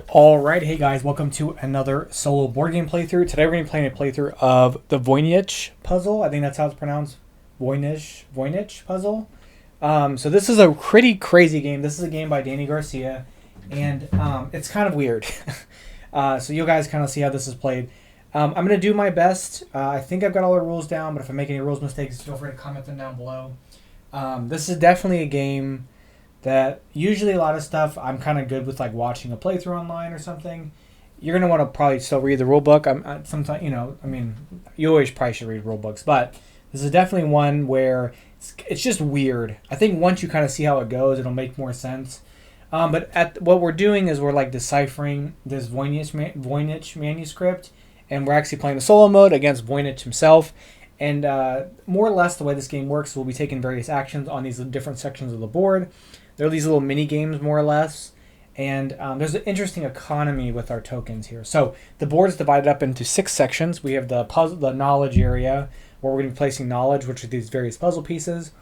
Alright, hey guys, welcome to another solo board game playthrough. Today we're going to be playing a playthrough of the Voynich puzzle. I think that's how it's pronounced. Voynich puzzle. So this is a pretty crazy game. This is a game by Dani Garcia, and it's kind of weird. So you guys kind of see how this is played. I'm going to do my best. I think I've got all the rules down, but if I make any rules mistakes, feel free to comment them down below. This is definitely a game that usually a lot of stuff I'm kind of good with, like watching a playthrough online or something. You're gonna want to probably still read the rule book. Sometimes, you always probably should read rule books, but this is definitely one where it's just weird. I think once you kind of see how it goes, it'll make more sense. But what we're doing is we're like deciphering this Voynich manuscript, and we're actually playing the solo mode against Voynich himself. And more or less the way this game works, we'll be taking various actions on these different sections of the board. There are these little mini games, more or less, and there's an interesting economy with our tokens here. So the board is divided up into 6 sections. We have the knowledge area, where we're going to be placing knowledge, which are these various puzzle pieces.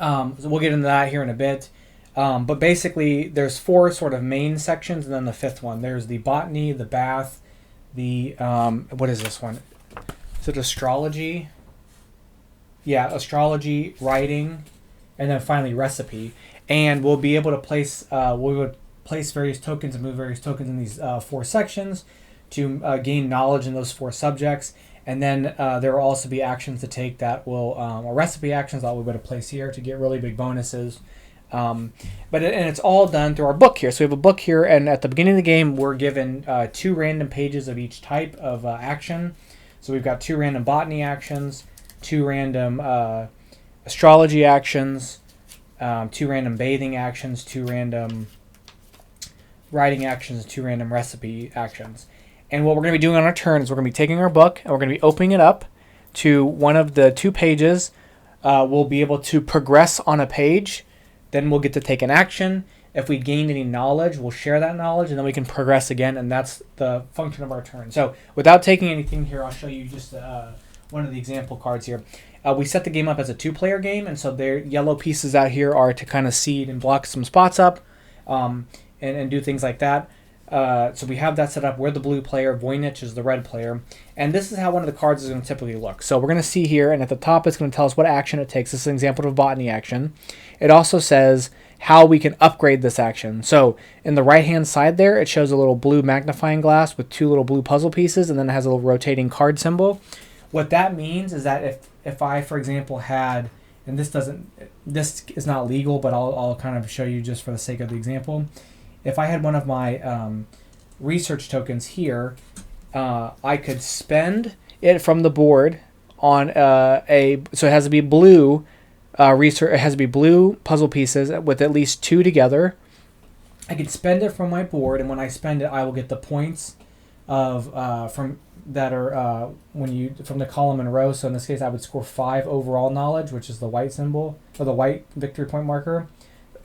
So we'll get into that here in a bit. But basically, there's 4 sort of main sections, and then the 5th one. There's the botany, the bath, the what is this one? Is it astrology? Yeah, astrology, writing, and then finally recipe. And we'll be able to place various tokens and move various tokens in these 4 sections to gain knowledge in those 4 subjects. And then there will also be actions to take that will, or recipe actions that we'll be able to place here to get really big bonuses. And it's all done through our book here. So we have a book here, and at the beginning of the game, we're given 2 random pages of each type of action. So we've got 2 random botany actions, 2 random astrology actions, 2 random bathing actions, 2 random writing actions, 2 random recipe actions. And what we're going to be doing on our turn is we're going to be taking our book and we're going to be opening it up to one of the 2 pages. We'll be able to progress on a page. Then we'll get to take an action. If we gain any knowledge, we'll share that knowledge, and then we can progress again, and that's the function of our turn. So without taking anything here, I'll show you just one of the example cards here. We set the game up as a 2-player game, and so their yellow pieces out here are to kind of seed and block some spots up and do things like that. So we have that set up. We're the blue player. Voynich is the red player. And this is how one of the cards is going to typically look. So we're going to see here, and at the top it's going to tell us what action it takes. This is an example of a botany action. It also says how we can upgrade this action. So in the right-hand side there, it shows a little blue magnifying glass with 2 little blue puzzle pieces, and then it has a little rotating card symbol. What that means is that if I, for example, had, and this is not legal, but I'll kind of show you just for the sake of the example. If I had one of my research tokens here, I could spend it from the board on so it has to be blue research. It has to be blue puzzle pieces with at least 2 together. I could spend it from my board, and when I spend it, I will get the points of from the column and row. So in this case, I would score 5 overall knowledge, which is the white symbol or the white victory point marker.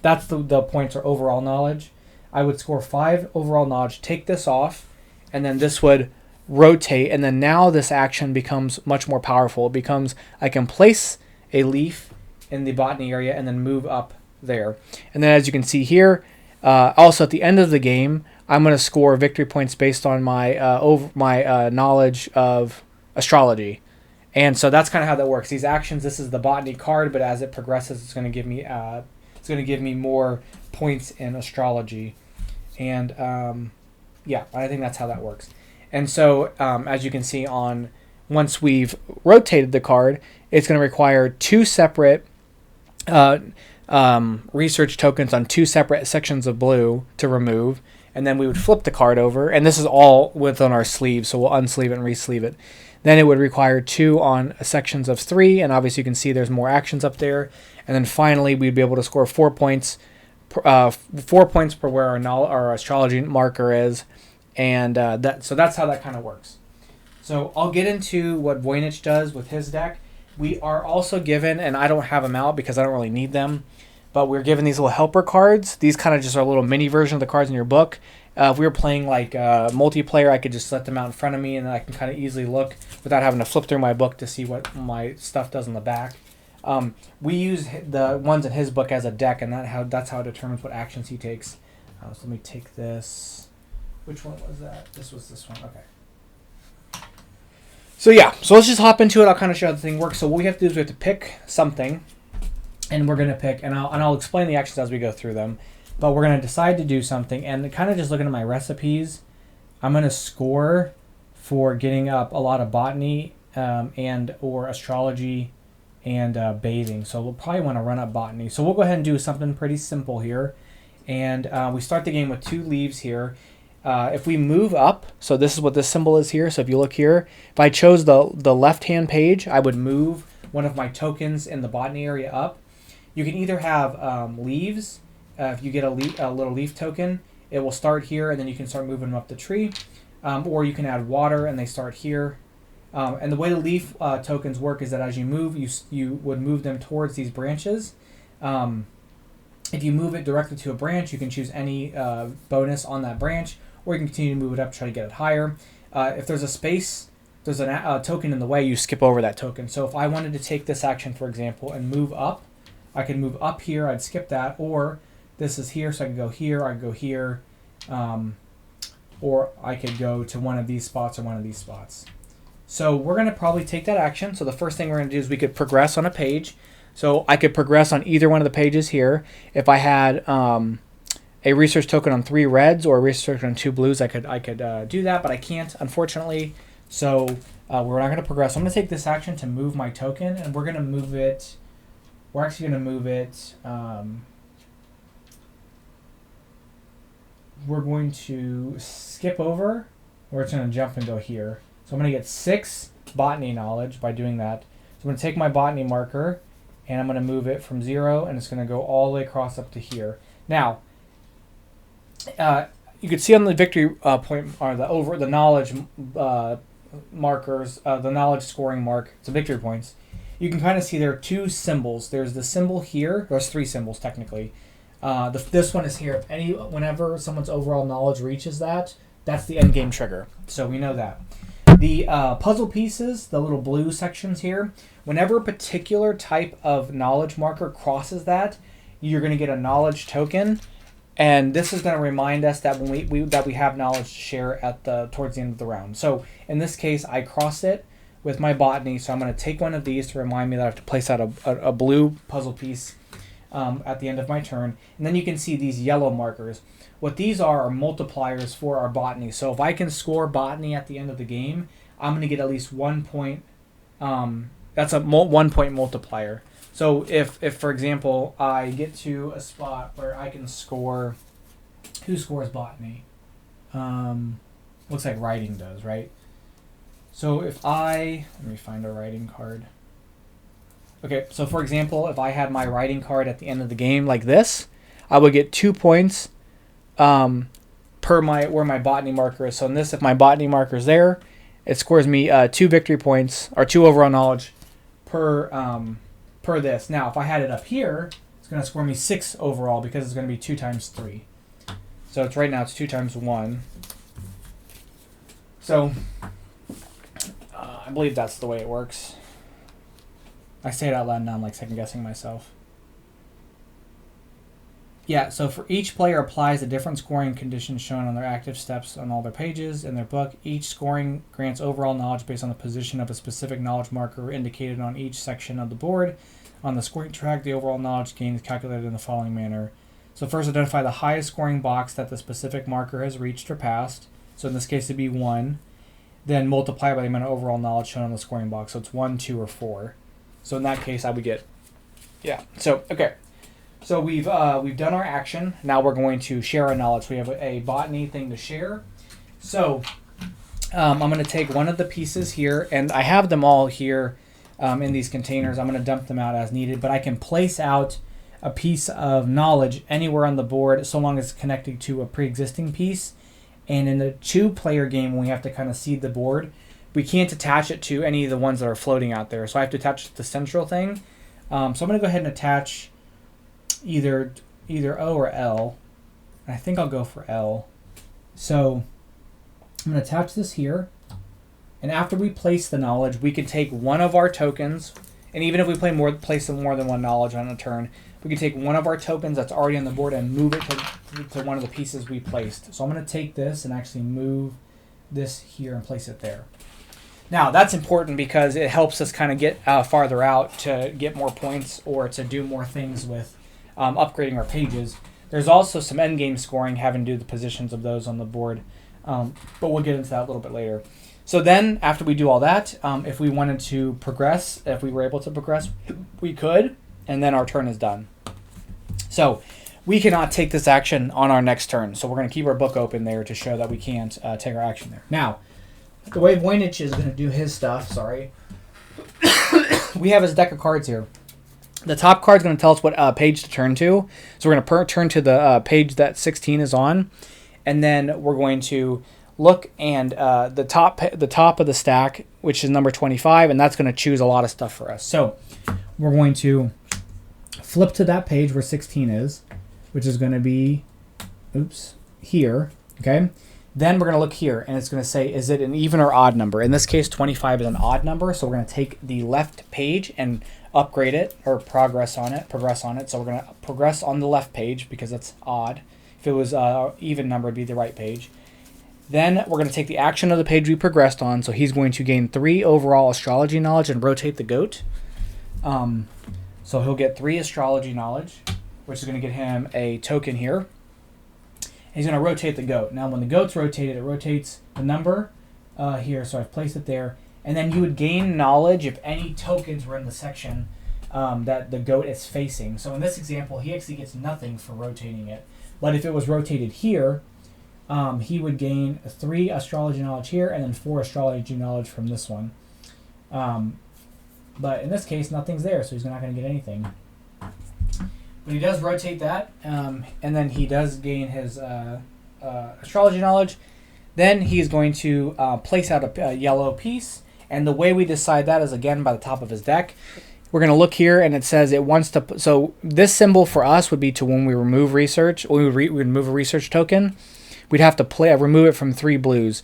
That's the points are overall knowledge. I would score 5 overall knowledge, take this off, and then this would rotate, and then now this action becomes much more powerful. It becomes, I can place a leaf in the botany area and then move up there. And then as you can see here, also at the end of the game, I'm going to score victory points based on my knowledge of astrology. And so that's kind of how that works. These actions, this is the botany card, but as it progresses, it's going to give me more points in astrology. And I think that's how that works. And so as you can see, once we've rotated the card, it's going to require 2 separate research tokens on 2 separate sections of blue to remove. And then we would flip the card over, and this is all within our sleeve, so we'll unsleeve it and resleeve it. Then it would require 2 on sections of 3, and obviously you can see there's more actions up there. And then finally, we'd be able to score 4 points, 4 points per where our astrology marker is, and so that's how that kind of works. So I'll get into what Voynich does with his deck. We are also given, and I don't have them out because I don't really need them, but we're given these little helper cards. These kind of just are a little mini version of the cards in your book. If we were playing like multiplayer, I could just let them out in front of me, and I can kind of easily look without having to flip through my book to see what my stuff does in the back. We use the ones in his book as a deck, and that's how it determines what actions he takes. So let me take this. Which one was that? This was this one. Okay. So yeah, so let's just hop into it. I'll kind of show how the thing works. So what we have to do is we have to pick something, and we're gonna pick, and I'll explain the actions as we go through them. But we're gonna decide to do something, and kind of just looking at my recipes, I'm gonna score for getting up a lot of botany and or astrology and bathing. So we'll probably want to run up botany. So we'll go ahead and do something pretty simple here, and we start the game with 2 leaves here. If we move up, so this is what this symbol is here. So if you look here, if I chose the left-hand page, I would move one of my tokens in the botany area up. You can either have leaves. If you get a little leaf token, it will start here, and then you can start moving them up the tree. Or you can add water, and they start here. And the way the leaf tokens work is that as you move, you would move them towards these branches. If you move it directly to a branch, you can choose any bonus on that branch, or you can continue to move it up, try to get it higher. If there's a space, there's a token in the way, you skip over that token. So if I wanted to take this action, for example, and move up, I could move up here, I'd skip that, or this is here, so I can go here, I can go here, or I could go to one of these spots or one of these spots. So we're going to probably take that action. So the first thing we're going to do is we could progress on a page. So I could progress on either one of the pages here. If I had a research token on 3 reds or a research token on 2 blues, I could do that, but I can't, unfortunately. So we're not going to progress. So I'm going to take this action to move my token, and we're going to move it. We're actually going to move it. We're going to skip over. We're just going to jump and go here. So I'm going to get 6 botany knowledge by doing that. So I'm going to take my botany marker, and I'm going to move it from 0, and it's going to go all the way across up to here. Now, you can see on the victory point, or the knowledge markers, the knowledge scoring mark, it's a victory points. You can kind of see there are 2 symbols. There's the symbol here. There's 3 symbols technically. This one is here. Whenever someone's overall knowledge reaches that, that's the end game trigger. So we know that. The puzzle pieces, the little blue sections here, whenever a particular type of knowledge marker crosses that, you're going to get a knowledge token, and this is going to remind us that when we have knowledge to share at towards the end of the round. So in this case, I cross it with my botany, so I'm going to take one of these to remind me that I have to place out a blue puzzle piece at the end of my turn, and then you can see these yellow markers. What these are multipliers for our botany. So if I can score botany at the end of the game, I'm going to get at least 1 point. That's a 1 point multiplier. So if for example, I get to a spot where I can score, who scores botany? Looks like writing does, right? So let me find a writing card. Okay, so for example, if I had my writing card at the end of the game like this, I would get 2 points per where my botany marker is. So in this, if my botany marker is there, it scores me 2 victory points, or 2 overall knowledge per this. Now, if I had it up here, it's going to score me 6 overall because it's going to be 2 times 3. So it's right now it's 2 times 1. So I believe that's the way it works. I say it out loud now, I'm like second guessing myself. Yeah, so for each player applies the different scoring conditions shown on their active steps on all their pages in their book. Each scoring grants overall knowledge based on the position of a specific knowledge marker indicated on each section of the board. On the scoring track, the overall knowledge gain is calculated in the following manner. So first, identify the highest scoring box that the specific marker has reached or passed. So in this case, it'd be 1. Then multiply by the amount of overall knowledge shown on the scoring box. So it's 1, 2, or 4. So in that case, I would get, yeah. So, okay. So we've done our action. Now we're going to share our knowledge. We have a botany thing to share. So I'm going to take one of the pieces here, and I have them all here in these containers. I'm going to dump them out as needed, but I can place out a piece of knowledge anywhere on the board so long as it's connected to a pre-existing piece. And in the 2-player game, when we have to kind of seed the board, we can't attach it to any of the ones that are floating out there. So I have to attach it to the central thing. So I'm going to go ahead and attach either O or L. And I think I'll go for L. So I'm going to attach this here. And after we place the knowledge, we can take one of our tokens. And even if we place more than one knowledge on a turn, we can take one of our tokens that's already on the board and move it to one of the pieces we placed. So I'm going to take this and actually move this here and place it there. Now, that's important because it helps us kind of get farther out to get more points or to do more things with upgrading our pages. There's also some endgame scoring having to do the positions of those on the board, but we'll get into that a little bit later. So then, after we do all that, if we wanted to progress, if we were able to progress, we could, and then our turn is done. So we cannot take this action on our next turn, so we're going to keep our book open there to show that we can't take our action there. Now, the way Voynich is going to do his stuff, we have his deck of cards here. The top card is going to tell us what page to turn to. So we're going to turn to the page that 16 is on, and then we're going to look and the top of the stack, which is number 25, and that's going to choose a lot of stuff for us. So we're going to flip to that page where 16 is, which is going to be, here, okay? Then we're going to look here, and it's going to say, is it an even or odd number? In this case, 25 is an odd number, so we're going to take the left page and upgrade it, or progress on it. So we're going to progress on the left page because it's odd. If it was an even number, it'd be the right page. Then we're going to take the action of the page we progressed on, so he's going to gain 3 overall astrology knowledge and rotate the goat. So he'll get 3 astrology knowledge, which is going to get him a token here. He's going to rotate the goat. Now, when the goat's rotated, it rotates the number here, so I've placed it there. And then you would gain knowledge if any tokens were in the section that the goat is facing. So in this example, he actually gets nothing for rotating it. But if it was rotated here, he would gain 3 astrology knowledge here and then 4 astrology knowledge from this one. But in this case, nothing's there, so he's not going to get anything. But he does rotate that, and then he does gain his astrology knowledge. Then he's going to place out a yellow piece, and the way we decide that is, again, by the top of his deck. We're going to look here, and it says it wants to... So this symbol for us would be to when we remove research, or we would remove a research token, we'd have to remove it from 3 blues.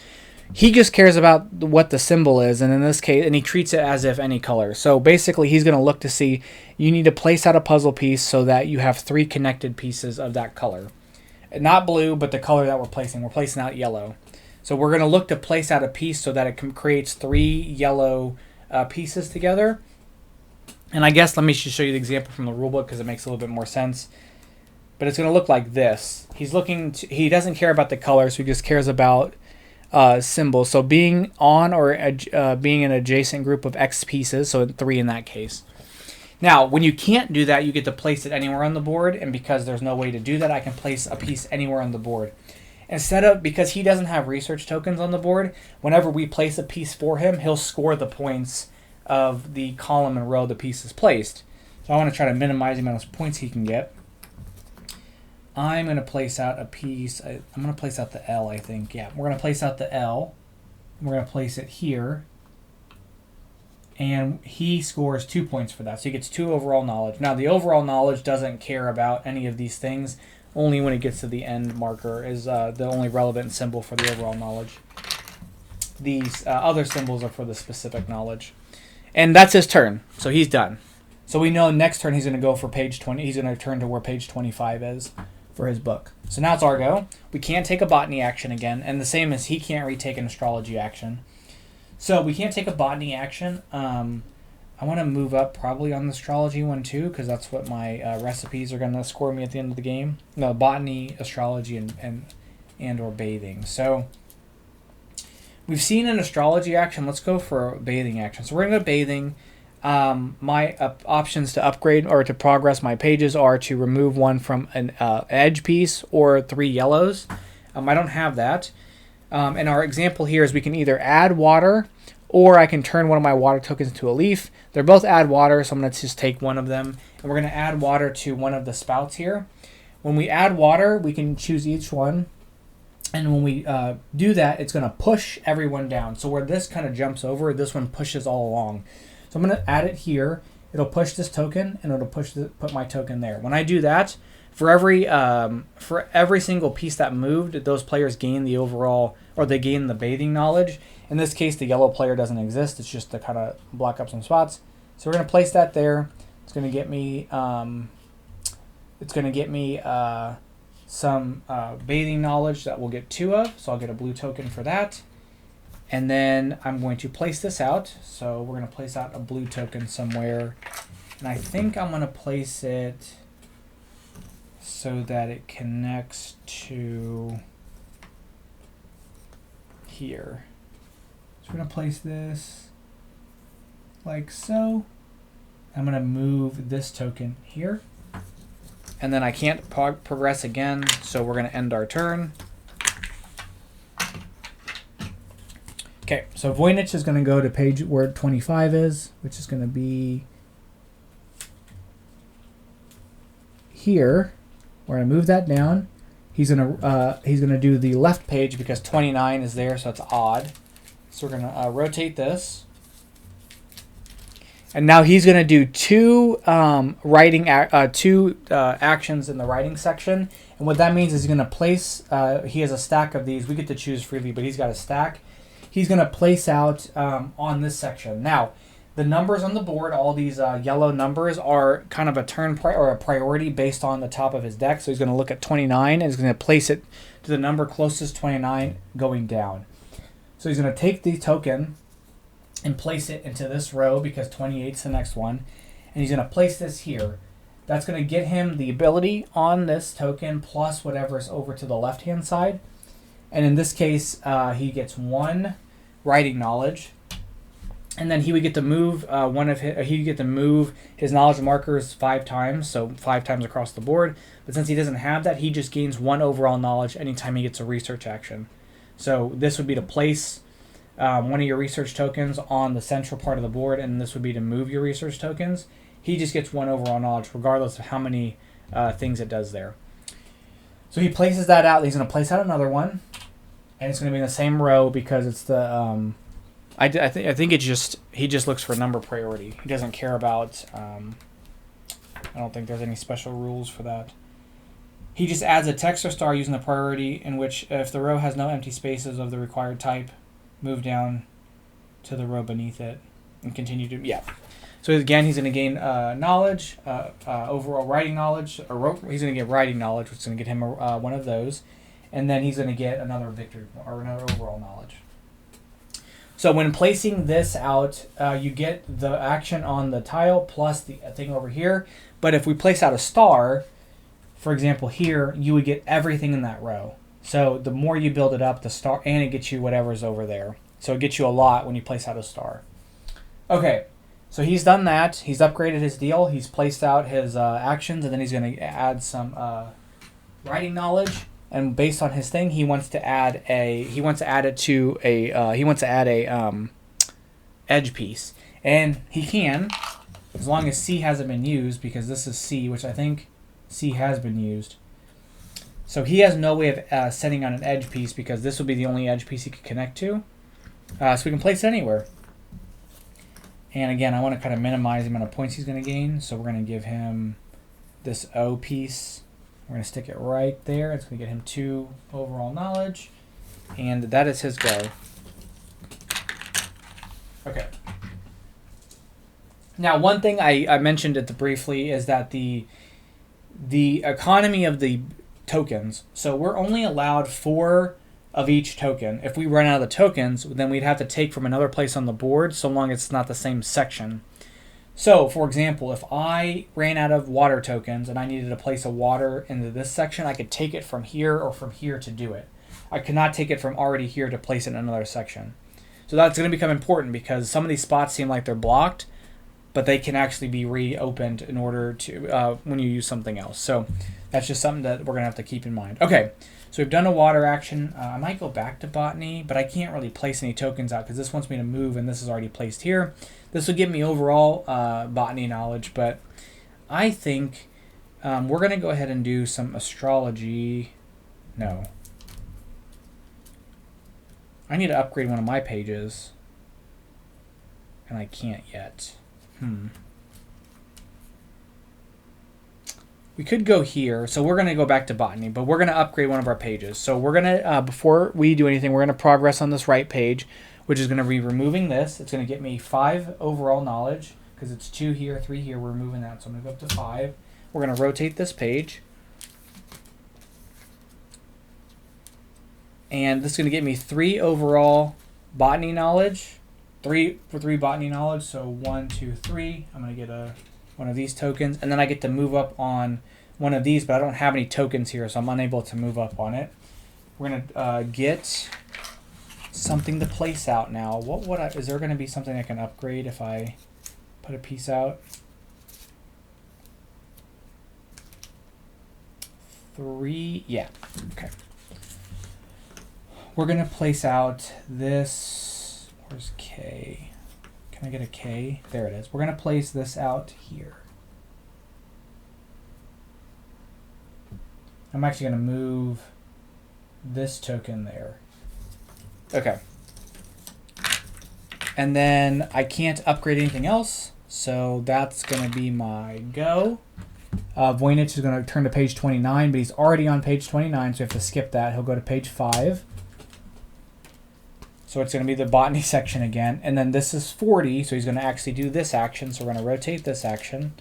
He just cares about what the symbol is, and in this case, and he treats it as if any color. So basically, he's going to look to see, you need to place out a puzzle piece so that you have 3 connected pieces of that color. Not blue, but the color that we're placing. We're placing out yellow. So we're going to look to place out a piece so that it creates 3 yellow pieces together. And I guess let me just show you the example from the rulebook because it makes a little bit more sense. But it's going to look like this. He doesn't care about the color, so he just cares about symbols. So being on or being an adjacent group of X pieces, so 3 in that case. Now, when you can't do that, you get to place it anywhere on the board, and because there's no way to do that, I can place a piece anywhere on the board. Because he doesn't have research tokens on the board, whenever we place a piece for him, he'll score the points of the column and row the piece is placed. So I want to try to minimize the amount of points he can get. I'm going to place out a piece. I'm going to place out the L, I think. Yeah, we're going to place out the L. We're going to place it here. And he scores 2 points for that. So he gets 2 overall knowledge. Now, the overall knowledge doesn't care about any of these things. Only when it gets to the end marker is the only relevant symbol for the overall knowledge. These other symbols are for the specific knowledge. And that's his turn. So he's done. So we know next turn he's going to go for page 20. He's going to turn to where page 25 is for his book. So now it's our go. We can't take a botany action again. And the same as he can't retake an astrology action. So we can't take a botany action. I want to move up probably on the astrology one too, because that's what my recipes are going to score me at the end of the game. No, botany, astrology, and or bathing. So we've seen an astrology action. Let's go for a bathing action. So we're going to go bathing. My options to upgrade or to progress my pages are to remove one from an edge piece or 3 yellows. I don't have that. And our example here is we can either add water or I can turn one of my water tokens into a leaf. They're both add water, so I'm going to just take one of them. And we're going to add water to one of the spouts here. When we add water, we can choose each one. And when we do that, it's going to push everyone down. So where this kind of jumps over, this one pushes all along. So I'm going to add it here. It'll push this token, and it'll put my token there. When I do that, for every single piece that moved, those players gain the overall, or they gain the bathing knowledge. In this case, the yellow player doesn't exist. It's just to kind of block up some spots. So we're going to place that there. It's going to get me. some bathing knowledge that we'll get 2 of. So I'll get a blue token for that. And then I'm going to place this out. So we're going to place out a blue token somewhere. And I think I'm going to place it so that it connects to here. So we're going to place this like so. I'm going to move this token here. And then I can't progress again, so we're going to end our turn. Okay, so Voynich is going to go to page where 25 is, which is going to be here. We're going to move that down. He's going to do the left page because 29 is there, so it's odd. So we're going to rotate this. And now he's going to do 2 actions in the writing section. And what that means is he's going to place, he has a stack of these. We get to choose freely, but he's got a stack. He's going to place out on this section. Now, the numbers on the board, all these yellow numbers, are kind of a turn or a priority based on the top of his deck. So he's going to look at 29 and he's going to place it to the number closest to 29 going down. So he's going to take the token and place it into this row because 28 is the next one. And he's going to place this here. That's going to get him the ability on this token plus whatever is over to the left-hand side. And in this case, he gets 1 writing knowledge. And then he would get to move his knowledge markers 5 times, so 5 times across the board. But since he doesn't have that, he just gains 1 overall knowledge anytime he gets a research action. So this would be to place one of your research tokens on the central part of the board, and this would be to move your research tokens. He just gets 1 overall knowledge regardless of how many things it does there. So he places that out. He's going to place out another one, and it's going to be in the same row because it's the I think it's just he just looks for number priority. He doesn't care about I don't think there's any special rules for that. He just adds a text or star using the priority in which if the row has no empty spaces of the required type, move down to the row beneath it and continue to So again, he's going to gain knowledge, overall writing knowledge, or he's going to get writing knowledge, which is going to get him one of those, and then he's going to get another victory or another overall knowledge. So when placing this out, you get the action on the tile plus the thing over here. But if we place out a star, for example here, you would get everything in that row. So the more you build it up, the star, and it gets you whatever's over there. So it gets you a lot when you place out a star. Okay, so he's done that. He's upgraded his deal. He's placed out his actions, and then he's going to add some writing knowledge. And based on his thing, he wants to add a edge piece, and he can, as long as C hasn't been used, because this is C, which I think C has been used. So he has no way of setting on an edge piece because this would be the only edge piece he could connect to. So we can place it anywhere. And again, I want to kind of minimize the amount of points he's going to gain, so we're going to give him this O piece. We're going to stick it right there. It's going to get him 2 overall knowledge. And that is his go. Okay. Now, one thing I mentioned it briefly is that the economy of the tokens. So we're only allowed 4 of each token. If we run out of the tokens, then we'd have to take from another place on the board so long as it's not the same section. So, for example, if I ran out of water tokens and I needed to place a water into this section, I could take it from here or from here to do it. I could not take it from already here to place it in another section. So that's going to become important because some of these spots seem like they're blocked, but they can actually be reopened in order to when you use something else. So that's just something that we're going to have to keep in mind. Okay, so we've done a water action. I might go back to botany, but I can't really place any tokens out because this wants me to move and this is already placed here. This will give me overall botany knowledge, but I think we're going to go ahead and do some astrology. No. I need to upgrade one of my pages, and I can't yet. We could go here, so we're going to go back to botany, but we're going to upgrade one of our pages. So we're going to, before we do anything, we're going to progress on this right page, which is going to be removing this. It's going to get me 5 overall knowledge, because it's 2 here, 3 here. We're removing that, so I'm going to go up to 5. We're going to rotate this page. And this is going to get me 3 overall botany knowledge. 3 botany knowledge. So 1, 2, 3. I'm going to get one of these tokens. And then I get to move up on one of these, but I don't have any tokens here, so I'm unable to move up on it. We're going to get something to place out now. Is there going to be something I can upgrade if I put a piece out? 3, yeah, okay. We're going to place out this, where's K? Can I get a K? There it is. We're going to place this out here. I'm actually going to move this token there. Okay. And then I can't upgrade anything else, so that's going to be my go. Voynich is going to turn to page 29, but he's already on page 29, so we have to skip that. He'll go to page 5. So it's going to be the botany section again. And then this is 40, so he's going to actually do this action. So we're going to rotate this action.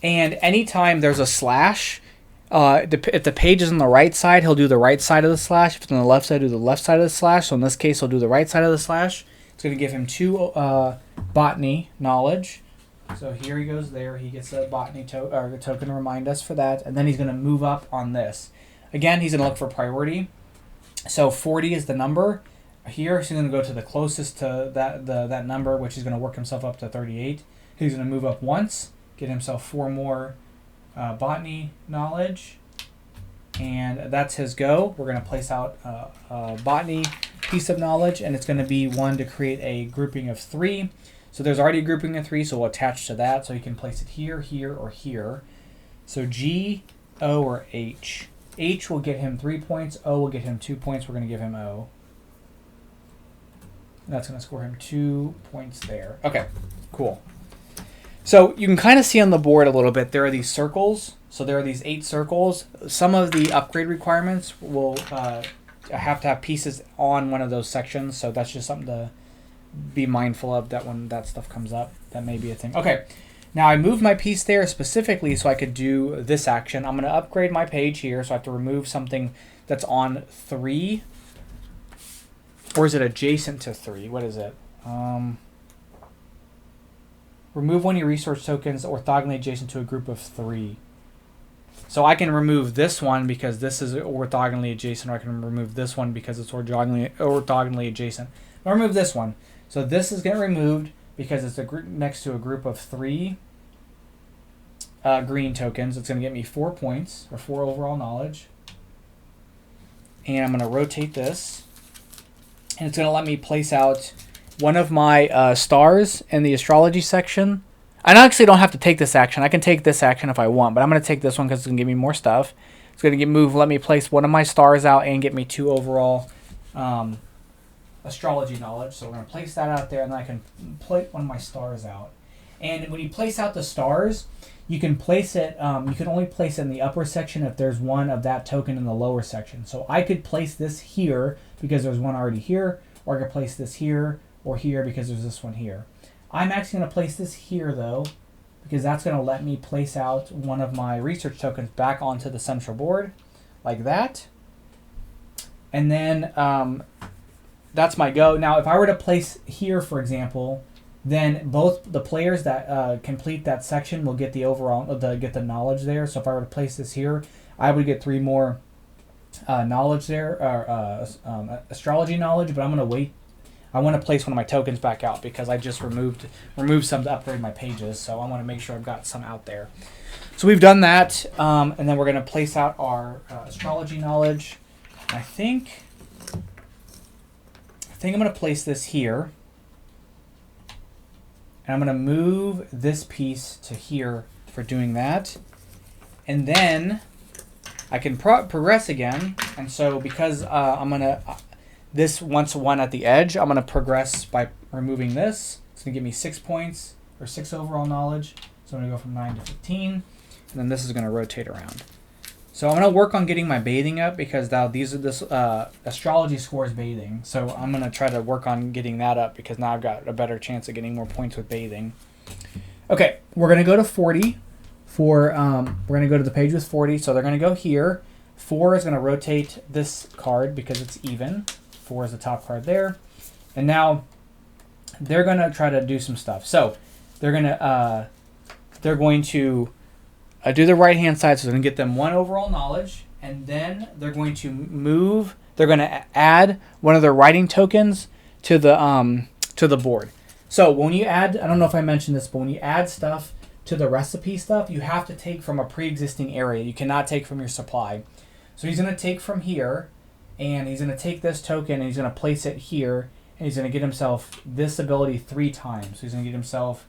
And anytime there's a slash, if the page is on the right side, he'll do the right side of the slash. If it's on the left side, he'll do the left side of the slash. So in this case, he'll do the right side of the slash. It's going to give him 2 botany knowledge. So here he goes there. He gets a botany token to remind us for that. And then he's going to move up on this. Again, he's going to look for priority. So 40 is the number. Here, he's going to go to the closest to that number, which is going to work himself up to 38. He's going to move up once, get himself 4 more botany knowledge. And that's his go. We're going to place out a botany piece of knowledge, and it's going to be one to create a grouping of 3. So there's already a grouping of 3, so we'll attach to that. So you can place it here, here, or here. So G, O, or H. H will get him 3 points. O will get him 2 points. We're going to give him O. That's going to score him 2 points there. Okay, cool. So you can kind of see on the board a little bit, there are these circles. So there are these 8 circles. Some of the upgrade requirements will have to have pieces on one of those sections. So that's just something to be mindful of, that when that stuff comes up, that may be a thing. Okay, now I moved my piece there specifically so I could do this action. I'm going to upgrade my page here, so I have to remove something that's on 3. Or is it adjacent to 3? What is it? Remove one of your resource tokens orthogonally adjacent to a group of 3. So I can remove this one because this is orthogonally adjacent, or I can remove this one because it's orthogonally adjacent. I'll remove this one. So this is getting removed because it's next to a group of 3 green tokens. It's going to get me 4 points, or 4 overall knowledge. And I'm going to rotate this. And it's going to let me place out one of my stars in the astrology section. I actually don't have to take this action. I can take this action if I want, but I'm going to take this one because it's going to give me more stuff. It's going to let me place one of my stars out and get me 2 overall astrology knowledge. So we're going to place that out there, and then I can place one of my stars out. And when you place out the stars, you can place it, you can only place it in the upper section if there's one of that token in the lower section. So I could place this here because there's one already here, or I could place this here or here because there's this one here. I'm actually going to place this here, though, because that's going to let me place out one of my research tokens back onto the central board, like that. And then that's my go. Now, if I were to place here, for example, then both the players that complete that section will get the overall, get the knowledge there. So if I were to place this here, I would get 3 more knowledge there, or astrology knowledge. But I'm going to wait. I want to place one of my tokens back out because I just removed some to upgrade my pages. So I want to make sure I've got some out there. So we've done that, and then we're going to place out our astrology knowledge. I think I'm going to place this here. And I'm going to move this piece to here for doing that. And then I can progress again. And so because I'm going to, this wants 1 at the edge, I'm going to progress by removing this. It's going to give me 6 points, or 6 overall knowledge. So I'm going to go from 9 to 15. And then this is going to rotate around. So I'm going to work on getting my bathing up because now this astrology scores bathing. So I'm going to try to work on getting that up because now I've got a better chance of getting more points with bathing. Okay, we're going to go to 40 for we're going to go to the page with 40. So they're going to go here. 4 is going to rotate this card because it's even. 4 is the top card there. And now they're going to try to do some stuff. So they're going to do the right-hand side, so they're going to get them 1 overall knowledge, and then they're going to move. They're going to add one of their writing tokens to the board. So when you add, I don't know if I mentioned this, but when you add stuff to the recipe stuff, you have to take from a pre-existing area. You cannot take from your supply. So he's going to take from here, and he's going to take this token, and he's going to place it here, and he's going to get himself this ability 3 times. So he's going to get himself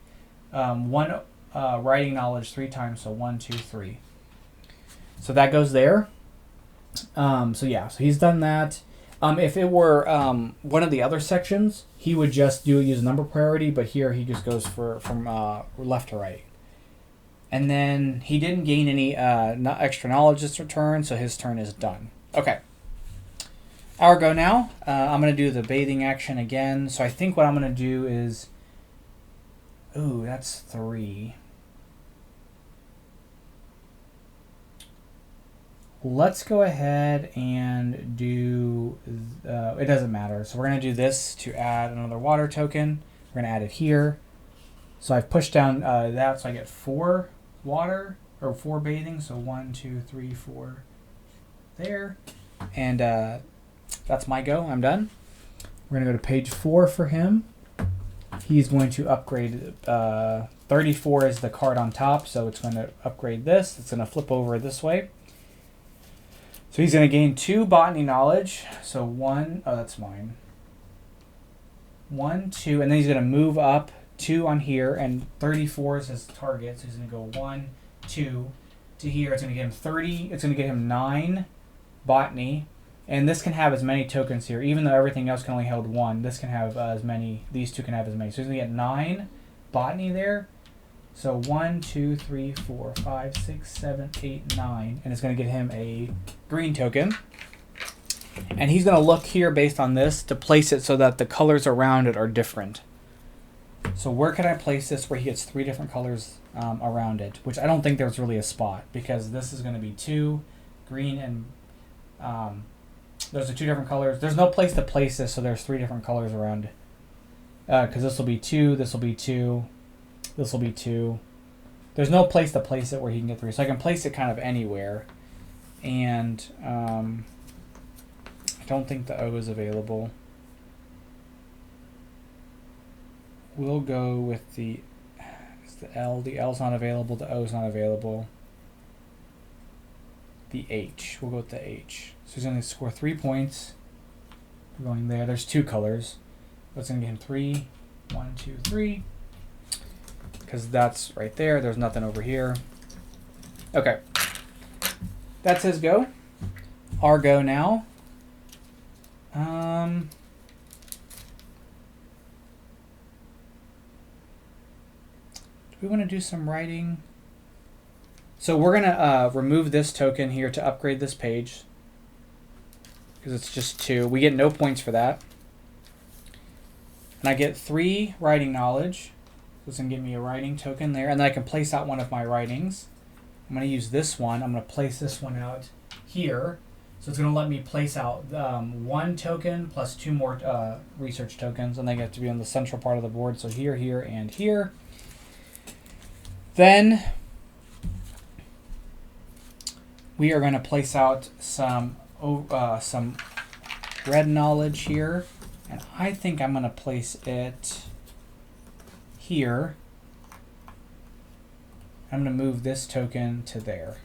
1 writing knowledge 3 times, so 1, 2, 3. So that goes there. So he's done that. If it were one of the other sections, he would just use number priority, but here he just goes from left to right. And then he didn't gain any extra knowledge this turn, so his turn is done. Okay. Our go now. I'm going to do the bathing action again. So I think what I'm going to do is... Ooh, that's 3. Let's go ahead and do... it doesn't matter. So we're going to do this to add another water token. We're going to add it here. So I've pushed down that, so I get 4 water, or 4 bathing. So 1, 2, 3, 4 there. And that's my go. I'm done. We're going to go to page 4 for him. He's going to upgrade... 34 is the card on top, so it's going to upgrade this. It's going to flip over this way. So he's going to gain 2 botany knowledge. So 1, oh, that's mine. 1, 2, and then he's going to move up 2 on here, and 34 is his target. So he's going to go 1, 2 to here. It's going to get him 30. It's going to get him 9 botany, and this can have as many tokens here. Even though everything else can only hold 1, this can have as many. These 2 can have as many. So he's going to get 9 botany there. So 1, 2, 3, 4, 5, 6, 7, 8, 9. And it's going to get him a green token. And he's going to look here based on this to place it so that the colors around it are different. So where can I place this where he gets 3 different colors around it? Which I don't think there's really a spot, because this is going to be 2 green and... those are 2 different colors. There's no place to place this, so there's 3 different colors around it. Because this will be 2, this will be 2... This will be 2. There's no place to place it where he can get 3. So I can place it kind of anywhere. And I don't think the O is available. We'll go with the L. The L's not available. The O's not available. The H. We'll go with the H. So he's going to score 3 points. We're going there. There's 2 colors. That's going to get him 3. 1, 2, 3. Because that's right there. There's nothing over here. Okay. That's his go. Our go now. Do we want to do some writing? So we're going to remove this token here to upgrade this page. Because it's just 2. We get no points for that. And I get 3 writing knowledge. So it's going to give me a writing token there. And then I can place out one of my writings. I'm going to use this one. I'm going to place this one out here. So it's going to let me place out 1 token plus 2 more research tokens. And they get to be on the central part of the board. So here, here, and here. Then we are going to place out some red knowledge here. And I think I'm going to place it... here. I'm going to move this token to there.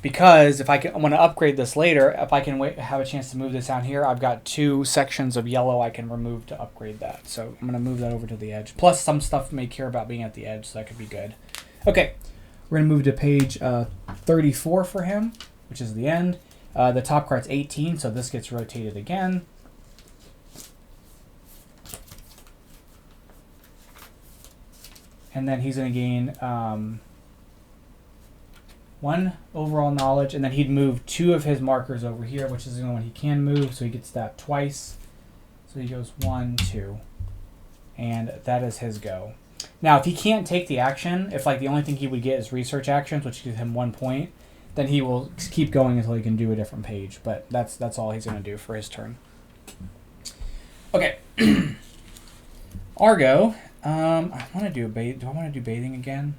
Because if I want to upgrade this later, if I can have a chance to move this down here, I've got 2 sections of yellow I can remove to upgrade that. So I'm going to move that over to the edge. Plus some stuff may care about being at the edge, so that could be good. Okay, we're going to move to page 34 for him, which is the end. The top card's 18, so this gets rotated again. And then he's going to gain 1 overall knowledge, and then he'd move 2 of his markers over here, which is the only one he can move, so he gets that twice. So he goes 1, 2. And that is his go. Now, if he can't take the action, if like the only thing he would get is research actions, which gives him 1 point, then he will keep going until he can do a different page. But that's all he's going to do for his turn. Okay. Argo. I want to do do I want to do bathing again?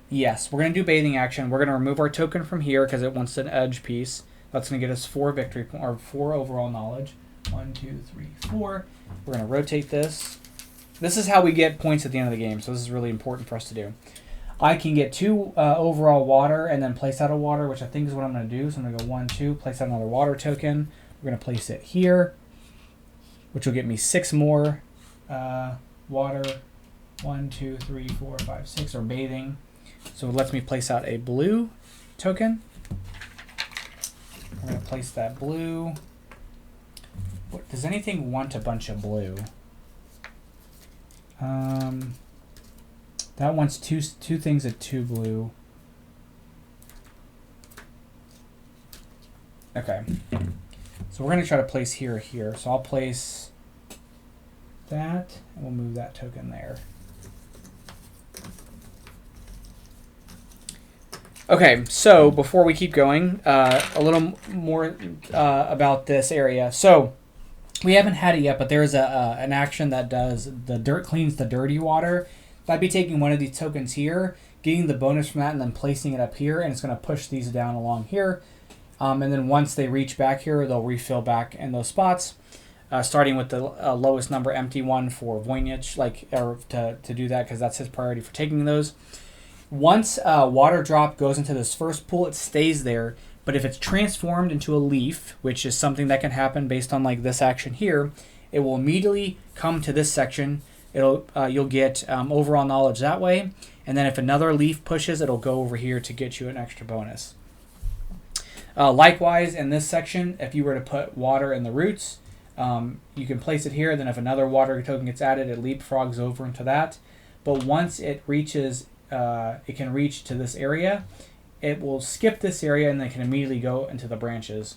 Yes, we're going to do bathing action. We're going to remove our token from here because it wants an edge piece. That's going to get us 4 victory or 4 overall knowledge. 1, 2, 3, 4. We're going to rotate this. This is how we get points at the end of the game, so this is really important for us to do. I can get 2 overall water and then place out a water, which I think is what I'm going to do. So I'm going to go 1, 2, place out another water token. We're going to place it here, which will get me 6 more water. 1, 2, 3, 4, 5, 6, or bathing. So it lets me place out a blue token. We're going to place that blue. Does anything want a bunch of blue? That wants two things at 2 blue. Okay. So we're going to try to place here or here. So I'll place that, and we'll move that token there. Okay, so before we keep going, a little more about this area. So we haven't had it yet, but there's an action that does cleans the dirty water. So I'd be taking one of these tokens here, getting the bonus from that, and then placing it up here, and it's going to push these down along here. And then once they reach back here, they'll refill back in those spots, starting with the lowest number empty one for Voynich, to do that because that's his priority for taking those. Once water drop goes into this first pool, it stays there. But if it's transformed into a leaf, which is something that can happen based on like this action here, it will immediately come to this section. You'll get overall knowledge that way. And then if another leaf pushes, it'll go over here to get you an extra bonus. Likewise, in this section, if you were to put water in the roots, you can place it here. Then if another water token gets added, it leapfrogs over into that. But once it reaches, it can reach to this area, it will skip this area and then can immediately go into the branches.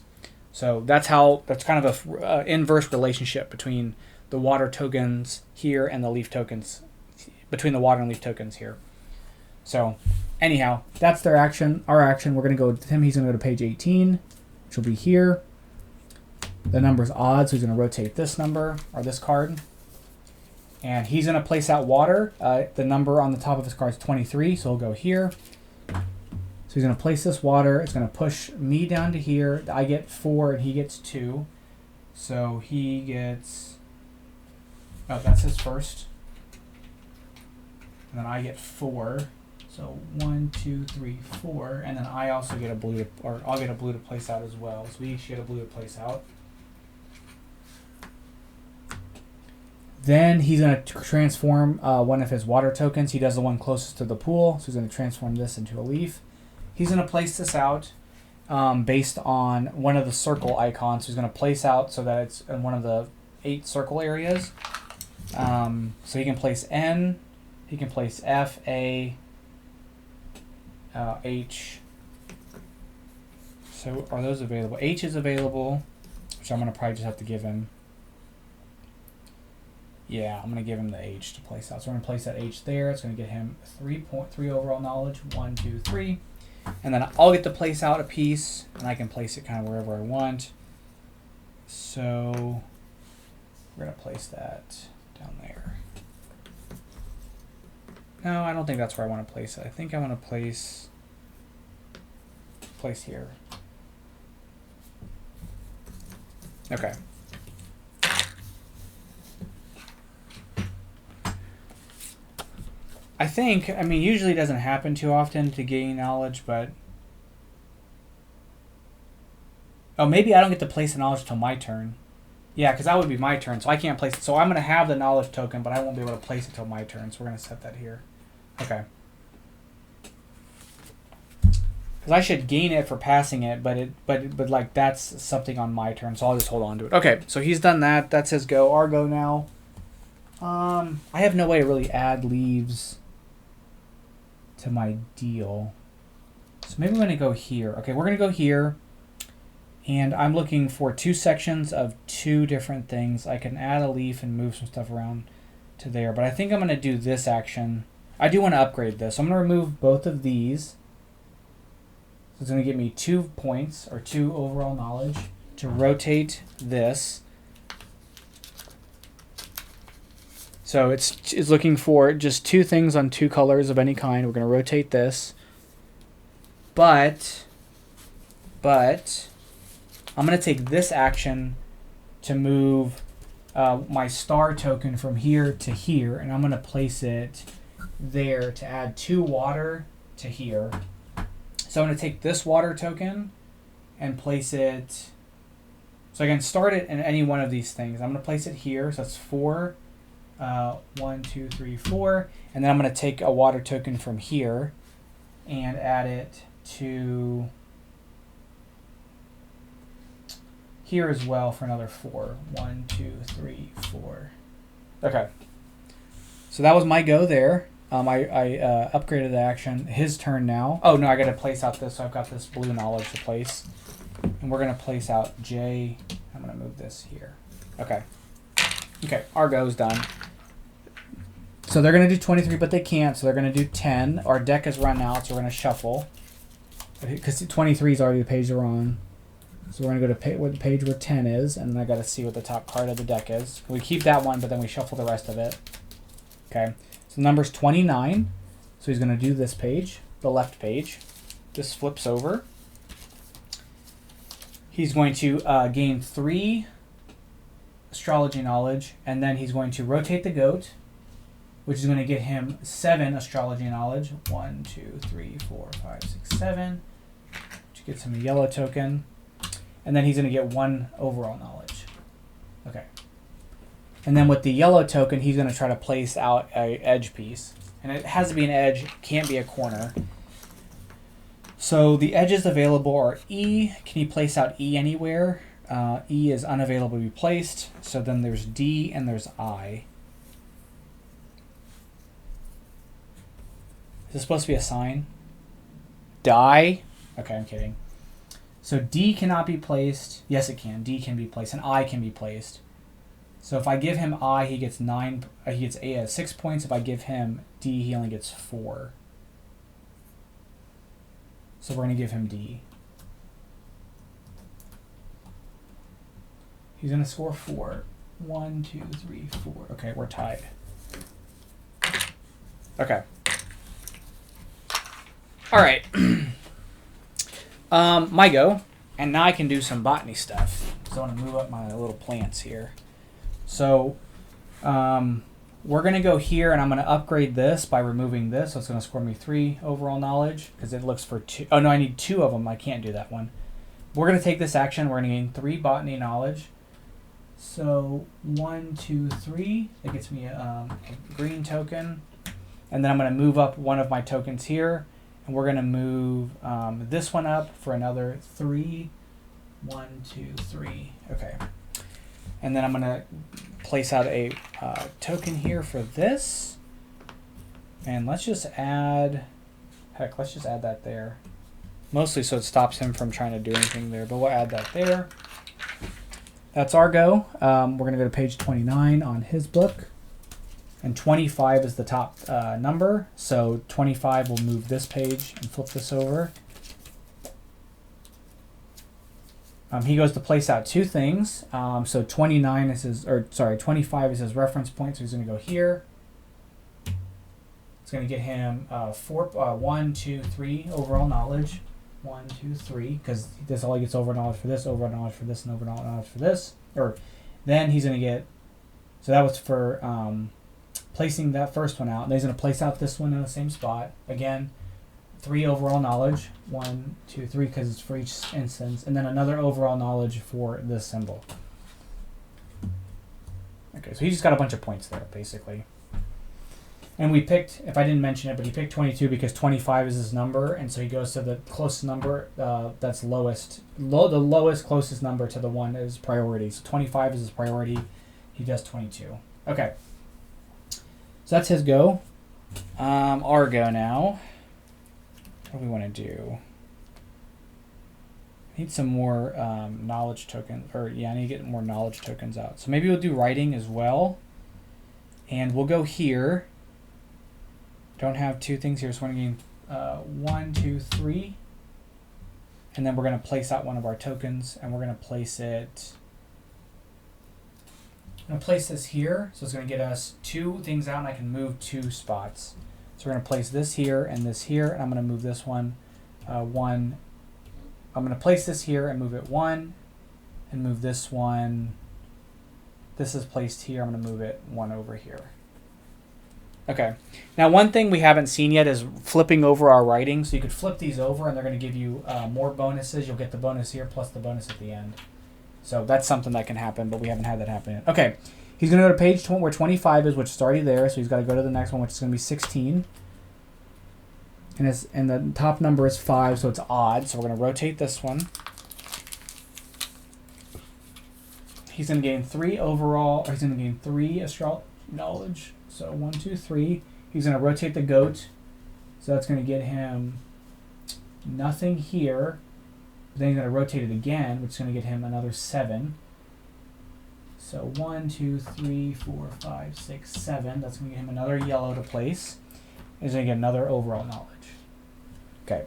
So that's kind of a inverse relationship between the water tokens here and the leaf tokens, between the water and leaf tokens here. So anyhow, that's their action. Our action, we're going to go with him. He's going to go to page 18, which will be here. The number's odd, so he's going to rotate this number, or this card. And he's going to place out water. The number on the top of his card is 23, so he'll go here. So he's going to place this water. It's going to push me down to here. I get 4 and he gets 2. So he gets... Oh, that's his first. And then I get 4. So 1, 2, 3, 4. And then I also get a blue, or I'll get a blue to place out as well. So we each get a blue to place out. Then he's going to transform one of his water tokens. He does the one closest to the pool. So he's going to transform this into a leaf. He's going to place this out based on one of the circle icons. He's going to place out so that it's in one of the 8 circle areas. So he can place N, he can place F, A, H. So are those available? H is available, which I'm going to probably just have to give him. Yeah, I'm going to give him the H to place out. So we're going to place that H there. It's going to get him 3.3 overall knowledge. 1, 2, 3. And then I'll get to place out a piece, and I can place it kind of wherever I want. So we're going to place that down there. No, I don't think that's where I want to place it. I think I want to place here. Okay. I mean, usually it doesn't happen too often to gain knowledge, but... Oh, maybe I don't get to place the knowledge till my turn. Yeah, because that would be my turn, so I can't place it. So I'm going to have the knowledge token, but I won't be able to place it till my turn, so we're going to set that here. Okay. Because I should gain it for passing it, but like that's something on my turn, so I'll just hold on to it. Okay, so he's done that. That's his go. Our go now. I have no way to really add leaves to my deal. So maybe we're going to go here. Okay, we're going to go here. And I'm looking for 2 sections of 2 different things. I can add a leaf and move some stuff around to there. But I think I'm going to do this action. I do want to upgrade this. So I'm going to remove both of these. So it's going to give me 2 points, or 2 overall knowledge, to rotate this. So it's looking for just 2 things on 2 colors of any kind. We're going to rotate this. But I'm going to take this action to move my star token from here to here, and I'm going to place it there to add 2 water to here. So I'm going to take this water token and place it. So I can start it in any one of these things. I'm going to place it here. So that's 4. 1, 2, 3, 4. And then I'm going to take a water token from here and add it to here as well for another 4. 1, 2, 3, 4. Okay. So that was my go there. I upgraded the action. His turn now. Oh, no, I got to place out this. So I've got this blue knowledge to place. And we're going to place out J. I'm going to move this here. Okay. Okay, our go's done. So they're going to do 23, but they can't. So they're going to do 10. Our deck has run out, so we're going to shuffle. Because 23 is already the page they're on. So we're going to go to the page where 10 is, and then I got to see what the top card of the deck is. We keep that one, but then we shuffle the rest of it. Okay. So the number's 29. So he's going to do this page, the left page. This flips over. He's going to gain 3 astrology knowledge, and then he's going to rotate the goat, which is going to get him 7 astrology knowledge. 1, 2, 3, 4, 5, 6, 7. Which gets him a yellow token. And then he's going to get 1 overall knowledge. Okay. And then with the yellow token, he's going to try to place out a edge piece. And it has to be an edge, can't be a corner. So the edges available are E. Can you place out E anywhere? E is unavailable to be placed. So then there's D and there's I. Is this supposed to be a sign? Die? Okay, I'm kidding. So D cannot be placed. Yes, it can. D can be placed, and I can be placed. So if I give him I, he gets 9. He gets 6 points. If I give him D, he only gets 4. So we're going to give him D. He's going to score 4. 1, 2, 3, 4. Okay, we're tied. Okay. All right. My go. And now I can do some botany stuff. So I want to move up my little plants here. So we're going to go here, and I'm going to upgrade this by removing this. So it's going to score me 3 overall knowledge because it looks for 2. Oh, no, I need 2 of them. I can't do that one. We're going to take this action. We're going to gain 3 botany knowledge. So 1, 2, 3. That gets me a green token. And then I'm going to move up one of my tokens here. And we're going to move this one up for another 3. 1, 2, 3. Okay. And then I'm going to place out a token here for this. And let's just add, let's just add that there. Mostly so it stops him from trying to do anything there, but we'll add that there. That's our go. We're going to go to page 29 on his book. And 25 is the top number. So 25 will move this page and flip this over. He goes to place out 2 things. So 29 is his, or sorry, 25 is his reference point. So he's going to go here. It's going to get him 1, 2, 3 overall knowledge. 1, 2, 3, because this all he gets overall knowledge for this, overall knowledge for this, and overall knowledge for this. Or then he's going to get. So that was for placing that first one out. And he's going to place out this one in the same spot again. 3 overall knowledge, 1, 2, 3, because it's for each instance, and then another overall knowledge for this symbol. Okay, so he just got a bunch of points there, basically. And we picked, if I didn't mention it, but he picked 22 because 25 is his number, and so he goes to the closest number that's lowest. The lowest closest number to the one is priority. So 25 is his priority. He does 22. Okay. So that's his go. Our go now. What do we want to do? I need some more knowledge tokens. Or, yeah, I need to get more knowledge tokens out. So maybe we'll do writing as well. And we'll go here. Don't have two things here, so we're going to gain 1, 2, 3. And then we're going to place out one of our tokens, and we're going to place it. I'm going to place this here, so it's going to get us 2 things out, and I can move 2 spots. So we're going to place this here, and I'm going to move this one 1. I'm going to place this here and move it 1, and move this one. This is placed here. I'm going to move it 1 over here. Okay. Now, one thing we haven't seen yet is flipping over our writing. So you could flip these over, and they're going to give you more bonuses. You'll get the bonus here plus the bonus at the end. So that's something that can happen, but we haven't had that happen yet. Okay. He's going to go to page where 25 is, which is already there. So he's got to go to the next one, which is going to be 16. And the top number is 5, so it's odd. So we're going to rotate this one. He's going to gain 3 overall, or he's going to gain 3 astrology knowledge. So 1, 2, 3. He's going to rotate the goat. So that's going to get him nothing here. Then he's going to rotate it again, which is going to get him another 7. So 1, 2, 3, 4, 5, 6, 7. That's going to get him another yellow to place. He's going to get another overall knowledge. Okay.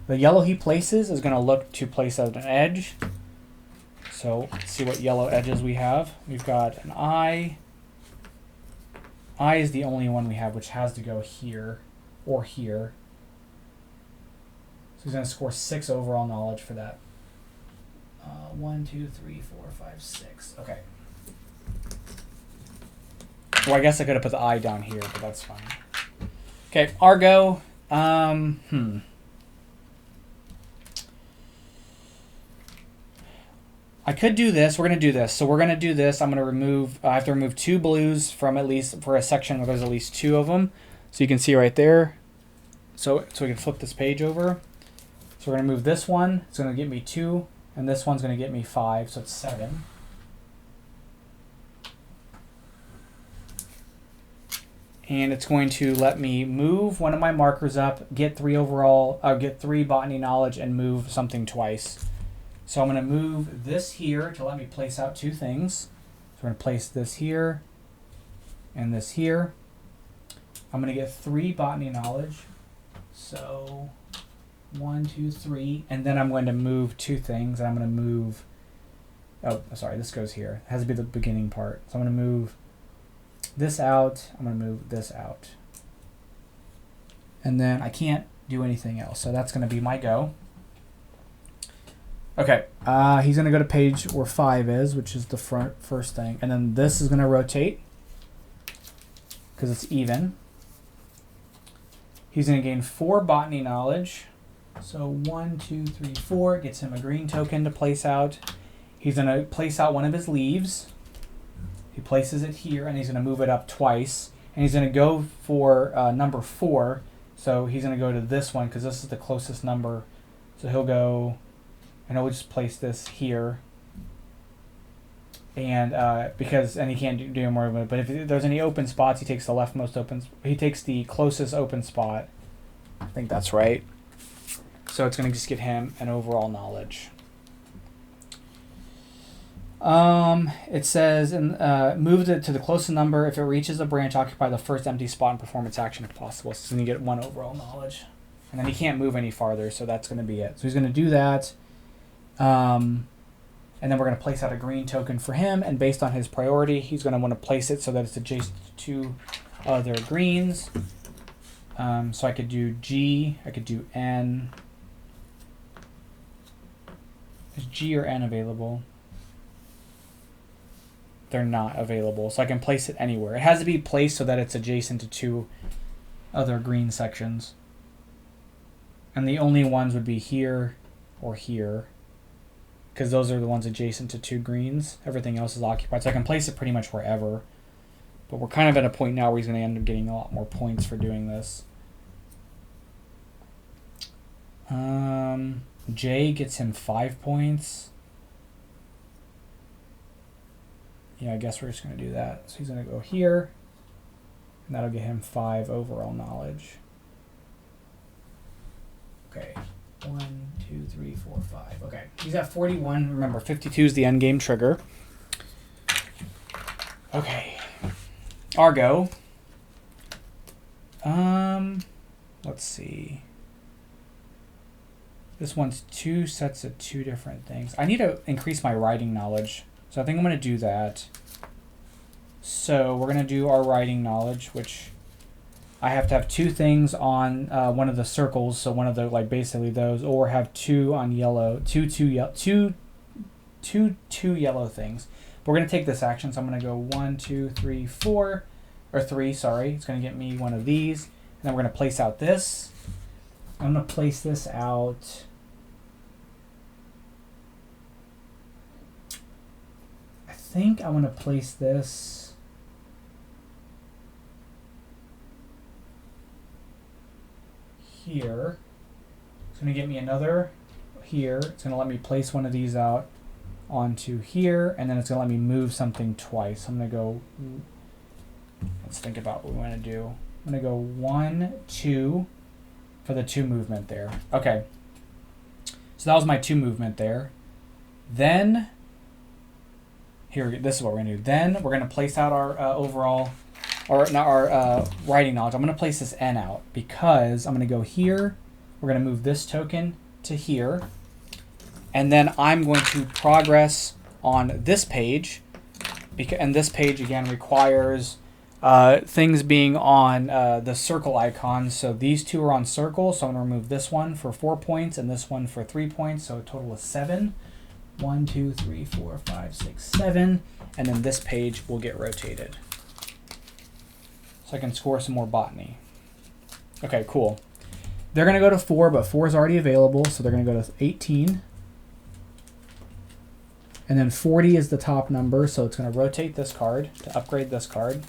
The yellow he places is going to look to place at an edge. So let's see what yellow edges we have. We've got an eye. Eye is the only one we have, which has to go here or here. So he's going to score 6 overall knowledge for that. 1, 2, 3, 4, 5, 6. Okay. Well, I guess I could have put the eye down here, but that's fine. Okay, Argo. I could do this. We're going to do this. So we're going to do this. I'm going to remove, I have to remove 2 blues from at least, for a section where there's at least 2 of them. So you can see right there. So we can flip this page over. So we're going to move this one. It's going to get me 2. And this one's going to get me 5. So it's 7. And it's going to let me move one of my markers up, get 3 overall, get 3 botany knowledge, and move something twice. So I'm going to move this here to let me place out 2 things. So we're going to place this here and this here. I'm going to get 3 botany knowledge. So 1, 2, 3. And then I'm going to move 2 things. And I'm going to move, oh, sorry, this goes here. It has to be the beginning part. So I'm going to move this out. I'm going to move this out. And then I can't do anything else. So that's going to be my go. Okay, he's going to go to page where 5 is, which is the first thing. And then this is going to rotate because it's even. He's going to gain 4 botany knowledge. So 1, 2, 3, 4 gets him a green token to place out. He's going to place out one of his leaves. He places it here, and he's going to move it up twice. And he's going to go for number 4. So he's going to go to this one because this is the closest number. So he'll go... And we'll just place this here, and he can't do more of it. But if there's any open spots, he takes the leftmost open. He takes the closest open spot. I think that's right. So it's going to just get him an overall knowledge. It says move it to the closest number. If it reaches a branch, occupy the first empty spot and perform its action if possible. So then you get 1 overall knowledge, and then he can't move any farther. So that's going to be it. So he's going to do that. And then we're going to place out a green token for him, and based on his priority, he's going to want to place it so that it's adjacent to other greens. So I could do G, I could do N. Is G or N available? They're not available, so I can place it anywhere. It has to be placed so that it's adjacent to 2 other green sections. And the only ones would be here or here, because those are the ones adjacent to 2 greens. Everything else is occupied. So I can place it pretty much wherever. But we're kind of at a point now where he's going to end up getting a lot more points for doing this. J gets him 5 points. Yeah, I guess we're just going to do that. So he's going to go here. And that'll get him 5 overall knowledge. Okay. 1, 2, 3, 4, 5. Okay, he's at 41. Remember, 52 is the end game trigger. Okay. Argo. Let's see. This one's 2 sets of 2 different things. I need to increase my writing knowledge. So I think I'm going to do that. So we're going to do our writing knowledge, which I have to have 2 things on one of the circles. So one of the, like, basically those, or have 2 on yellow, two yellow things. But we're going to take this action. So I'm going to go 1, 2, 3, 4, or 3, sorry. It's going to get me one of these. And then we're going to place out this. I'm going to place this out. I think I want to place this here. It's going to get me another here. It's going to let me place one of these out onto here, and then it's going to let me move something twice. I'm going to go, let's think about what we want to do. I'm going to go 1, 2 for the 2 movement there. Okay. So that was my 2 movement there. Then, here, this is what we're going to do. Then we're going to place out our overall, or not our writing knowledge. I'm going to place this N out because I'm going to go here. We're going to move this token to here. And then I'm going to progress on this page. And this page, again, requires things being on the circle icons. So these 2 are on circle. So I'm going to remove this one for 4 points and this one for 3 points. So a total of 7. 1, 2, 3, 4, 5, 6, 7. And then this page will get rotated. So I can score some more botany. Okay, cool. They're going to go to 4, but 4 is already available. So they're going to go to 18. And then 40 is the top number. So it's going to rotate this card to upgrade this card.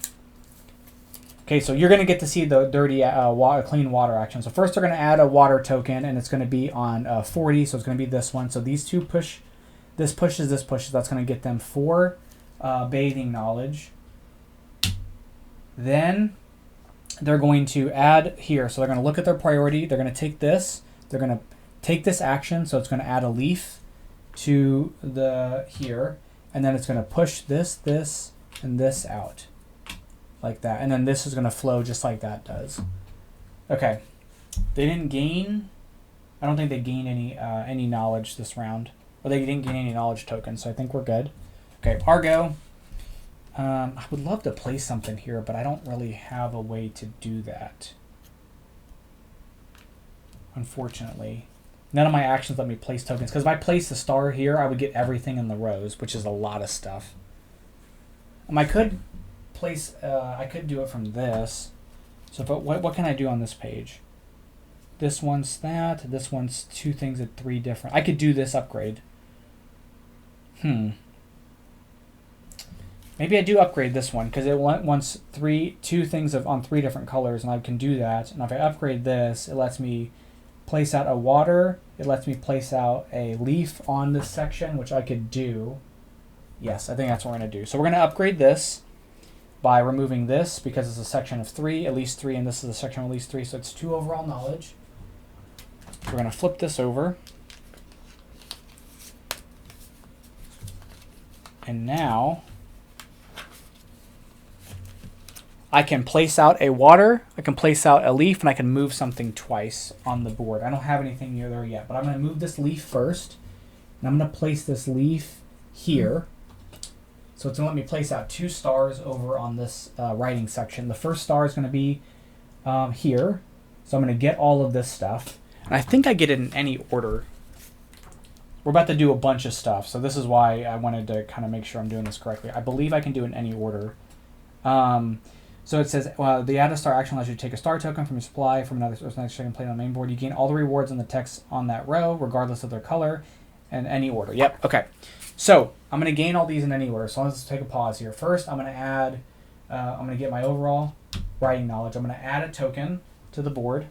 Okay, so you're going to get to see the dirty clean water action. So first they're going to add a water token, and it's going to be on 40, so it's going to be this one. So these 2 push, this pushes, this pushes. That's going to get them 4 bathing knowledge. Then they're going to add here. So they're going to look at their priority. They're going to take this. They're going to take this action, so it's going to add a leaf to the here. And then it's going to push this, this, and this out. Like that, and then this is going to flow just like that does. Okay, they didn't gain. I don't think they gained any knowledge this round, or they didn't gain any knowledge tokens. So I think we're good. Okay, Argo. I would love to place something here, but I don't really have a way to do that. Unfortunately, none of my actions let me place tokens because if I place the star here, I would get everything in the rows, which is a lot of stuff. I could place. I could do it from this. So but what can I do on this page? This one's that. This one's 2 things at 3 different. I could do this upgrade. Maybe I do upgrade this one because it wants 2 things on 3 different colors, and I can do that. And if I upgrade this, it lets me place out a water. It lets me place out a leaf on this section, which I could do. Yes, I think that's what we're going to do. So we're going to upgrade this by removing this because it's a section of 3, at least 3, and this is a section of at least 3, so it's 2 overall knowledge. We're going to flip this over. And now I can place out a water, I can place out a leaf, and I can move something twice on the board. I don't have anything near there yet, but I'm going to move this leaf first, and I'm going to place this leaf here. So it's going to let me place out 2 stars over on this writing section. The first star is going to be here. So I'm going to get all of this stuff. And I think I get it in any order. We're about to do a bunch of stuff. So this is why I wanted to kind of make sure I'm doing this correctly. I believe I can do it in any order. So it says, the add a star action allows you to take a star token from your supply from another next token played on the main board. You gain all the rewards in the text on that row, regardless of their color, and any order. Yep, okay. So I'm going to gain all these in any order. So let's take a pause here. First, I'm going to add, I'm going to get my overall writing knowledge. I'm going to add a token to the board.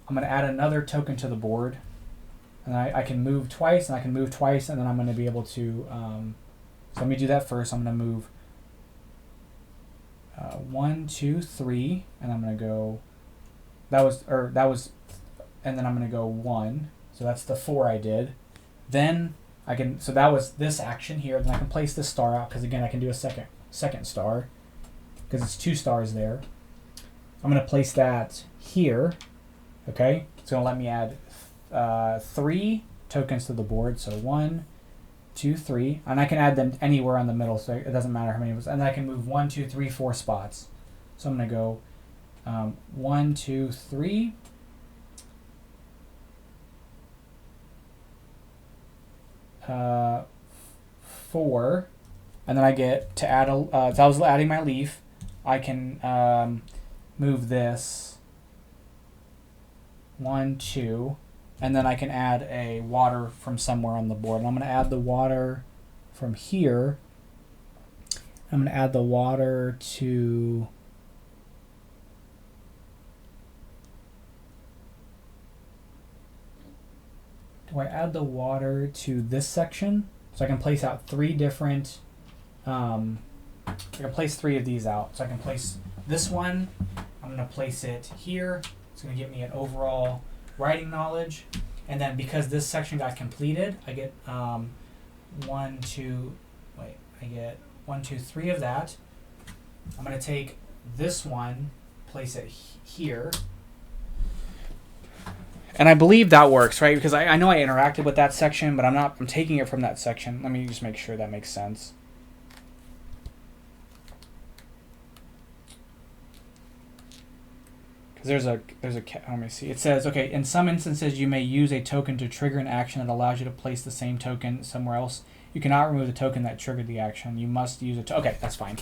I'm going to add another token to the board. And I can move twice, and I can move twice, and then I'm going to be able to, so let me do that first. I'm going to move 1, 2, 3, and I'm going to go, and then I'm going to go 1. So that's the 4 I did. Then I can, so that was this action here. Then I can place this star out because again I can do a second second star because it's 2 stars there. I'm going to place that here. Okay, it's going to let me add 3 tokens to the board. So 1, 2, 3, and I can add them anywhere on the middle, so it doesn't matter how many. And I can move 1, 2, 3, 4 spots. So I'm going to go 1, 2, 3. Four, and then I get to add a. As I was adding my leaf, I can move this 1, 2, and then I can add a water from somewhere on the board. And I'm going to add the water from here. I'm going to add the water to. Do I add the water to this section? So I can place out 3 different, I can place 3 of these out. So I can place this one, I'm going to place it here. It's going to give me an overall writing knowledge. And then because this section got completed, I get 1, 2, I get 1, 2, 3 of that. I'm going to take this one, place it here. And I believe that works, right? Because I know I interacted with that section, but I'm taking it from that section. Let me just make sure that makes sense. Because let me see. It says, okay, in some instances you may use a token to trigger an action that allows you to place the same token somewhere else. You cannot remove the token that triggered the action. You must use it. Okay, that's fine.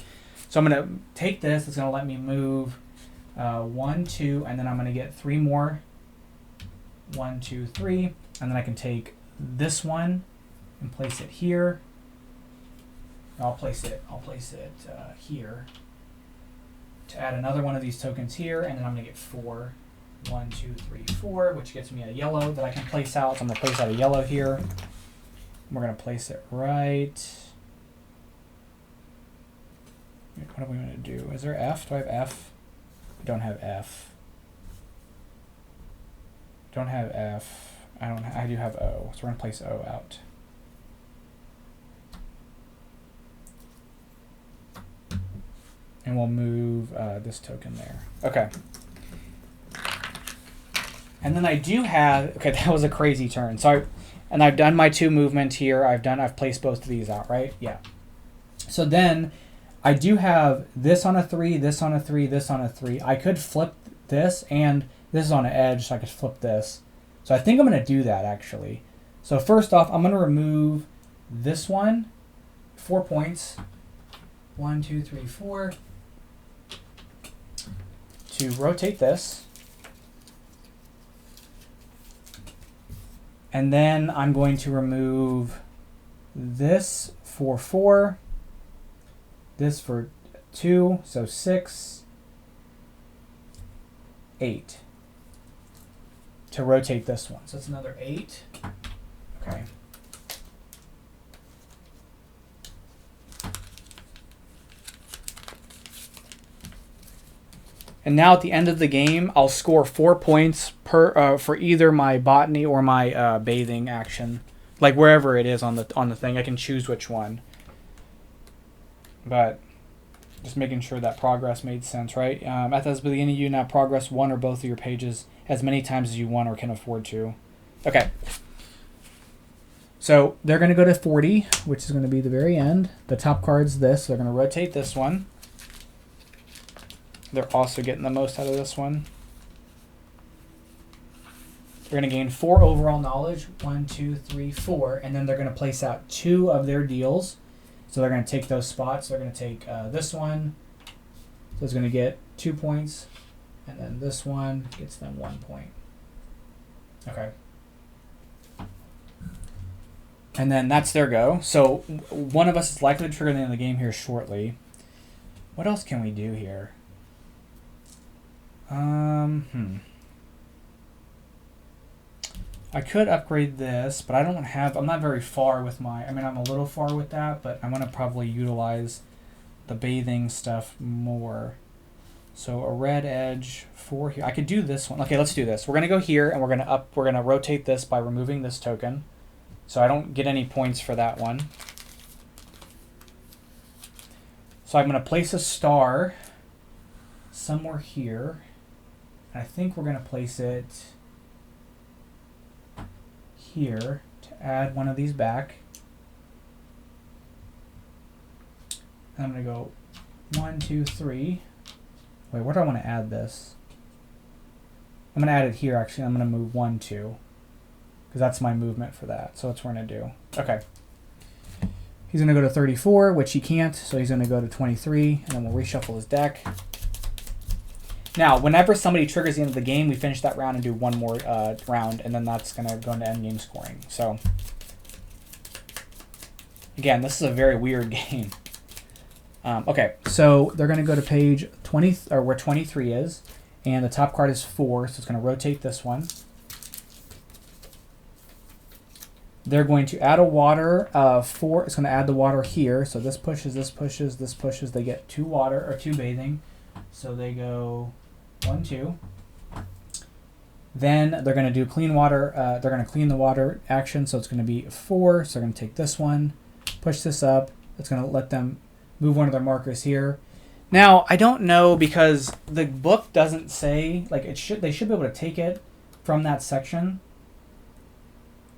So I'm going to take this. It's going to let me move 1, 2, and then I'm going to get 3 more. 1, 2, 3, and then I can take this one and place it here. I'll place it here to add another one of these tokens here, and then I'm gonna get 4. 1, 2, 3, 4, which gets me a yellow that I can place out. So I'm gonna place out a yellow here. And we're gonna place it right. What are we gonna do? Is there F? Do I have F? I don't have F. Don't have F. I do have O. So we're gonna place O out. And we'll move this token there. Okay. And then I do have. Okay, that was a crazy turn. So I've done my 2 movement here. I've placed both of these out, right? Yeah. So then I do have this on a 3, this on a 3, this on a 3. I could flip this, and this is on an edge, so I could flip this. So I think I'm going to do that, actually. So first off, I'm going to remove this one, 4 points. 1, 2, 3, 4. To rotate this. And then I'm going to remove this for 4. This for 2, so 6. 8 to rotate this one. So it's another 8. Okay. And now at the end of the game, I'll score 4 points per for either my botany or my bathing action, like wherever it is on the thing. I can choose which one. But just making sure that progress made sense, right? At the beginning, you now progress 1 or both of your pages as many times as you want or can afford to. Okay. So they're going to go to 40, which is going to be the very end. The top card's this. So they're going to rotate this one. They're also getting the most out of this one. They're going to gain 4 overall knowledge. 1, 2, 3, 4. And then they're going to place out 2 of their deals. So they're going to take those spots. They're going to take this one. So it's going to get 2 points. And then this one gets them 1 point. Okay. And then that's their go. So one of us is likely to trigger the end of the game here shortly. What else can we do here? I could upgrade this, but I'm not very far with I'm a little far with that, but I'm going to probably utilize the bathing stuff more. So a red edge 4 here. I could do this one. Okay, let's do this. We're going to go here, and we're going to rotate this by removing this token. So I don't get any points for that one. So I'm going to place a star somewhere here. And I think we're going to place it here to add one of these back. And I'm going to go 1, 2, 3. Wait, where do I want to add this? I'm going to add it here, actually. I'm going to move 1, 2. Because that's my movement for that. So that's what we're going to do. Okay. He's going to go to 34, which he can't. So he's going to go to 23. And then we'll reshuffle his deck. Now, whenever somebody triggers the end of the game, we finish that round and do one more round. And then that's going to go into endgame scoring. So, again, this is a very weird game. Okay, so they're going to go to page 20, or where 23 is. And the top card is 4, so it's going to rotate this one. They're going to add a water, 4. It's going to add the water here. So this pushes, this pushes, this pushes. They get 2 water, or 2 bathing. So they go 1, 2. Then they're going to do clean water. They're going to clean the water action. So it's going to be 4. So they're going to take this one, push this up. It's going to let them move one of their markers here. Now, I don't know, because the book doesn't say, like, they should be able to take it from that section.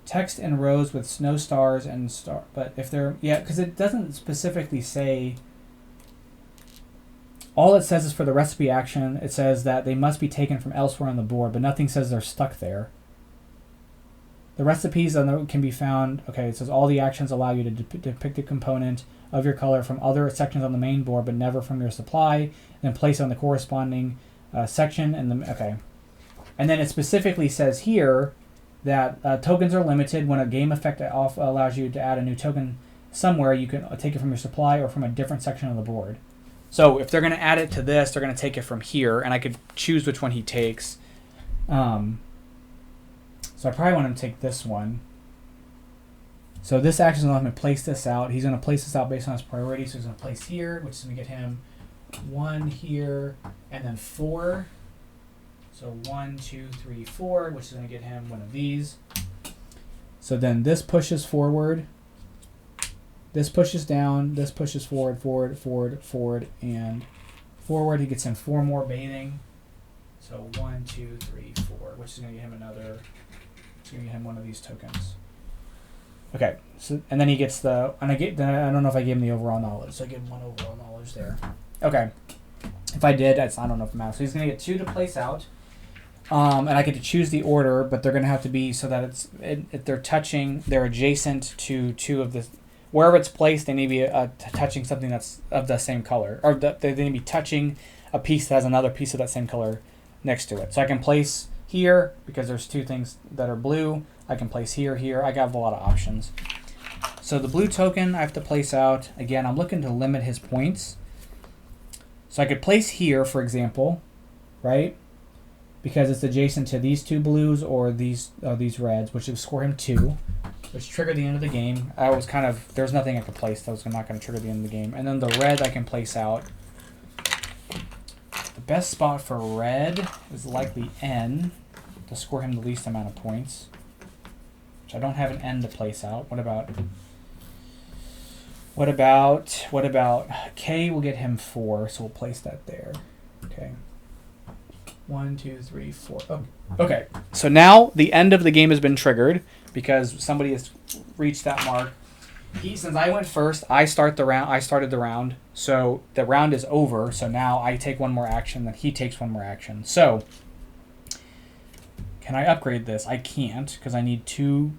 Text in rows with no stars and star, but if they're, yeah, because it doesn't specifically say. All it says is for the recipe action, it says that they must be taken from elsewhere on the board, but nothing says they're stuck there. The recipes can be found, okay, it says all the actions allow you to depict a component of your color from other sections on the main board, but never from your supply, and then place it on the corresponding section. Okay. And then it specifically says here that tokens are limited. When a game effect allows you to add a new token somewhere, you can take it from your supply or from a different section of the board. So if they're going to add it to this, they're going to take it from here, and I could choose which one he takes. So I probably want him to take this one. So this action is going to let him place this out. He's going to place this out based on his priority. So he's going to place here, which is going to get him 1 here, and then 4. So 1, 2, 3, 4, which is going to get him one of these. So then this pushes forward. This pushes down. This pushes forward, forward, forward, forward, and forward. He gets in 4 more bathing. So 1, 2, 3, 4, which is going to get him another. It's going to get him one of these tokens. Okay, so and then he gets the, and I don't know if I gave him the overall knowledge, so I give him 1 overall knowledge there. Okay, if I did, I don't know if it matters. So he's gonna get 2 to place out, and I get to choose the order, but they're gonna have to be so that if they're touching, they're adjacent to 2 of the, wherever it's placed, they need to be touching something that's of the same color, or they need to be touching a piece that has another piece of that same color next to it. So I can place here because there's 2 things that are blue. I can place here, here. I got a lot of options. So the blue token I have to place out. Again, I'm looking to limit his points. So I could place here, for example, right? Because it's adjacent to these 2 blues or these reds, which would score him 2, which triggered the end of the game. There's nothing I could place that was not going to trigger the end of the game. And then the red I can place out. The best spot for red is likely N to score him the least amount of points. I don't have an N to place out. What about K will get him 4, so we'll place that there. Okay. 1, 2, 3, 4. Oh, okay. So now the end of the game has been triggered because somebody has reached that mark. Since I went first, I started the round. So the round is over. So now I take 1 more action, then he takes 1 more action. So can I upgrade this? I can't because I need 2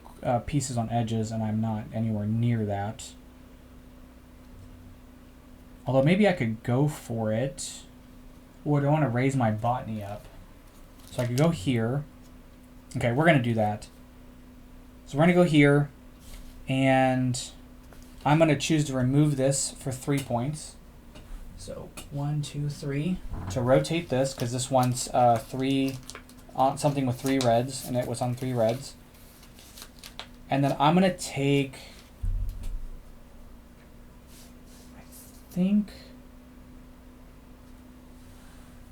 pieces on edges, and I'm not anywhere near that. Although maybe I could go for it. Or do I want to raise my botany up? So I could go here. Okay, we're going to do that. So we're going to go here, and I'm going to choose to remove this for 3 points. So 1, 2, 3 to rotate this because this one's 3 on something with 3 reds, and it was on 3 reds. And then I'm gonna take, I think,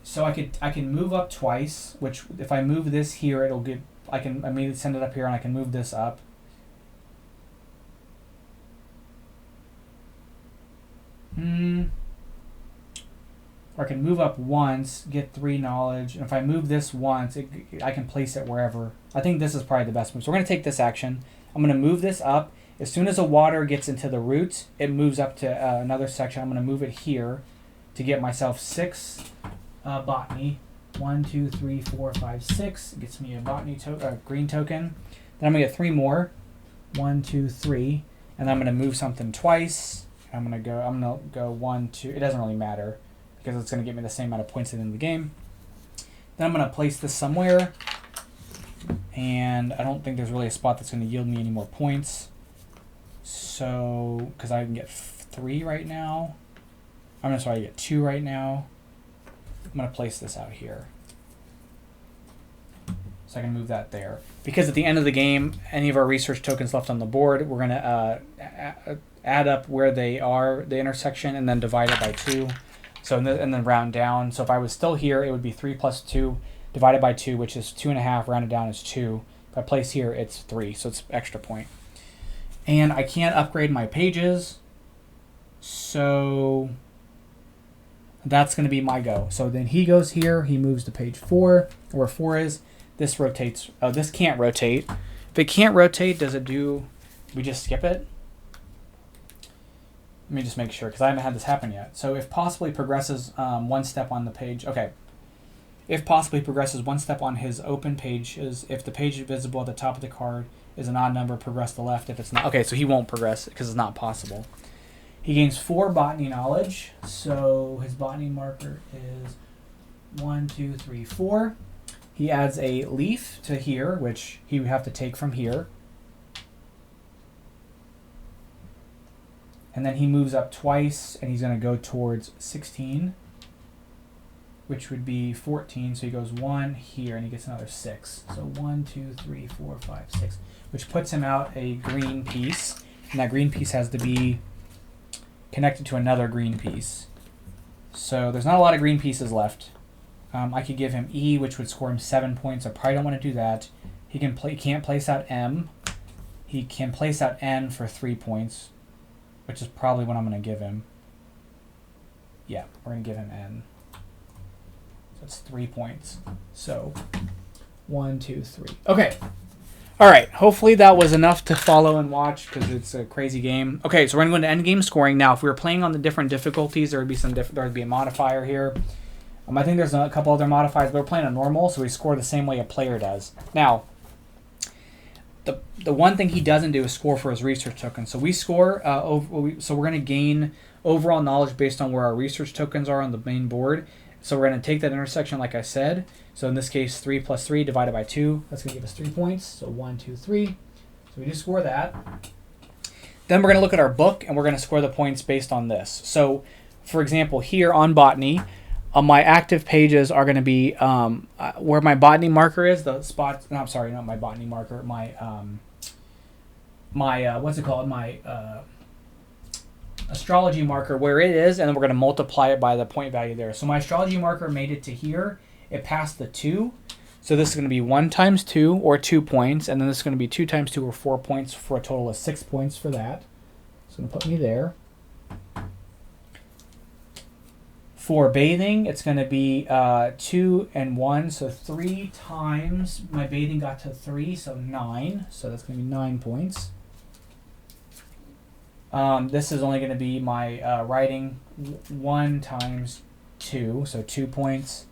so I can move up twice, which if I move this here, it'll get, I can immediately send it up here, and I can move this up. or I can move up once, get 3 knowledge, and if I move this once, I can place it wherever. I think this is probably the best move. So we're going to take this action. I'm going to move this up. As soon as the water gets into the roots, it moves up to another section. I'm going to move it here to get myself 6 botany. 1, 2, 3, 4, 5, 6. It gets me a botany green token. Then I'm going to get 3 more. 1, 2, 3. And then I'm going to move something twice. I'm going to go 1, 2. It doesn't really matter because it's going to get me the same amount of points at the end of the game. Then I'm going to place this somewhere. And I don't think there's really a spot that's going to yield me any more points. So, because I can get 3 right now. I'm sorry, I get 2 right now. I'm going to place this out here. So I can move that there. Because at the end of the game, any of our research tokens left on the board, we're going to add up where they are, the intersection, and then divide it by 2. So and then round down. So if I was still here, it would be 3 plus 2 divided by 2, which is 2.5. Rounded down is 2. If I place here, it's 3. So it's extra point. And I can't upgrade my pages. So that's going to be my go. So then he goes here. He moves to page 4, where 4 is. This rotates. Oh, this can't rotate. If it can't rotate, does it do... We just skip it? Let me just make sure, because I haven't had this happen yet. So if possibly progresses 1 step on the page... Okay. If possibly progresses 1 step on his open page, if the page visible at the top of the card is an odd number, progress to the left. If it's not... Okay, so he won't progress because it's not possible. He gains 4 botany knowledge. So his botany marker is 1, 2, 3, 4. He adds a leaf to here, which he would have to take from here. And then he moves up twice, and he's going to go towards 16, which would be 14. So he goes 1 here, and he gets another 6. So 1, 2, 3, 4, 5, 6, which puts him out a green piece. And that green piece has to be connected to another green piece. So there's not a lot of green pieces left. I could give him E, which would score him 7 points. I probably don't want to do that. He can't place out M. He can place out N for 3 points, which is probably what I'm going to give him. Yeah, we're going to give him N. So it's 3 points. So 1, 2, 3. Okay. All right. Hopefully that was enough to follow and watch because it's a crazy game. Okay, so we're going to go into endgame scoring. Now, if we were playing on the different difficulties, there would be a modifier here. I think there's a couple other modifiers, but we're playing on normal, so we score the same way a player does. Now, the one thing he doesn't do is score for his research tokens. So we score, so we're going to gain overall knowledge based on where our research tokens are on the main board. So we're going to take that intersection like I said. So in this case, 3 plus 3 divided by 2. That's going to give us 3 points. So 1, 2, 3. So we just score that. Then we're going to look at our book, and we're going to score the points based on this. So, for example, here on botany, my active pages are going to be where my botany marker is, the spot. No, I'm sorry, not my botany marker. My what's it called? My astrology marker, where it is, and then we're going to multiply it by the point value there. So my astrology marker made it to here. It passed the 2. So this is going to be 1 times 2, or 2 points, and then this is going to be 2 times 2, or 4 points, for a total of 6 points for that. It's going to put me there. For bathing, it's going to be 2 and 1, so 3 times my bathing got to 3, so 9. So that's going to be 9 points. This is only going to be my writing 1 times 2, so 2 points.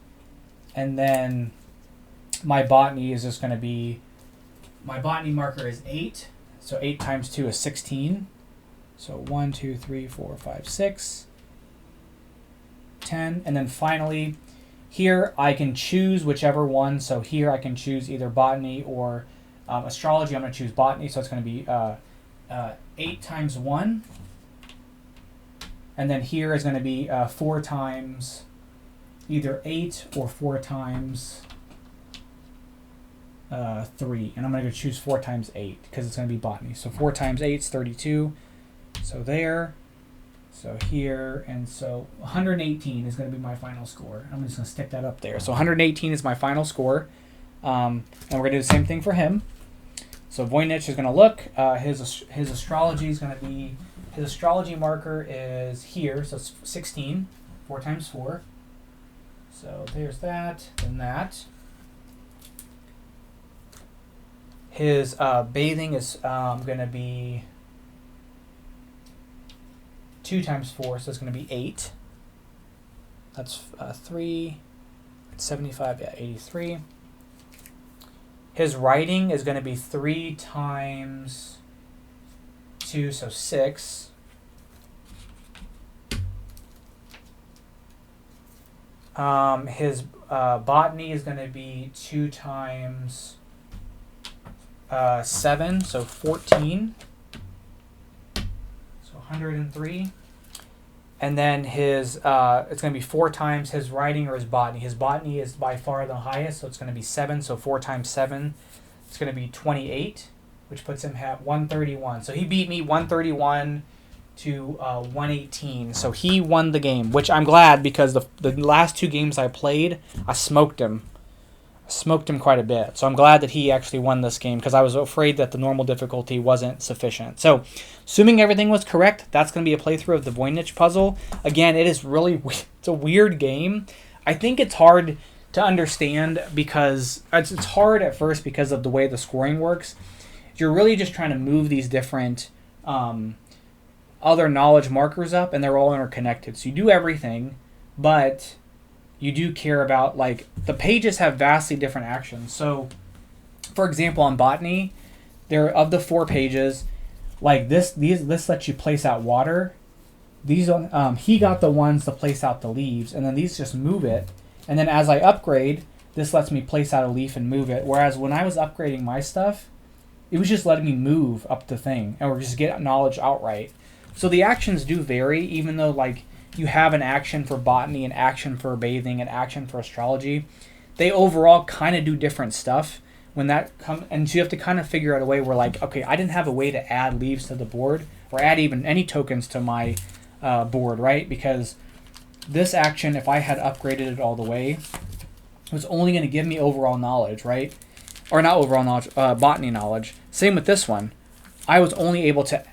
And then my botany is just going to be, my botany marker is 8, so 8 times 2 is 16. So 1, 2, 3, 4, 5, 6. 10, and then finally here I can choose whichever one. So here I can choose either botany or astrology. I'm going to choose botany, so it's going to be 8 times 1, and then here is going to be 4 times either 8 or 4 times 3, and I'm going to choose 4 times 8 because it's going to be botany. So 4 times 8 is 32, so there. So here, and so 118 is going to be my final score. I'm just going to stick that up there. So 118 is my final score. And we're going to do the same thing for him. So Voynich is going to look. His astrology is going to be, his astrology marker is here. So it's 16, 4 times 4. So there's that, and that. His bathing is going to be 2 times 4, so it's going to be 8. That's 3, 75, yeah, 83. His writing is going to be 3 times 2, so 6. His botany is going to be 2 times 7, so 14. So 103. And then his it's going to be 4 times his writing or his botany. His botany is by far the highest, so it's going to be 7. So 4 times 7, it's going to be 28, which puts him at 131. So he beat me 131 to 118. So he won the game, which I'm glad, because the last 2 games I played, I smoked him. Smoked him quite a bit. So I'm glad that he actually won this game, because I was afraid that the normal difficulty wasn't sufficient. So assuming everything was correct, that's going to be a playthrough of the Voynich puzzle. Again, it's a weird game. I think it's hard to understand because it's hard at first because of the way the scoring works. You're really just trying to move these different other knowledge markers up, and they're all interconnected. So you do everything, but you do care about, like, the pages have vastly different actions. So, for example, on botany, there of the 4 pages, like this lets you place out water. These he got the ones to place out the leaves, and then these just move it. And then as I upgrade, this lets me place out a leaf and move it. Whereas when I was upgrading my stuff, it was just letting me move up the thing or just get knowledge outright. So the actions do vary, even though, like, you have an action for botany, an action for bathing, an action for astrology. They overall kind of do different stuff when that comes, and so you have to kind of figure out a way where, like, okay, I didn't have a way to add leaves to the board or add even any tokens to my board, right? Because this action, if I had upgraded it all the way, was only going to give me overall knowledge, right? Or not overall knowledge, botany knowledge. Same with this one. I was only able to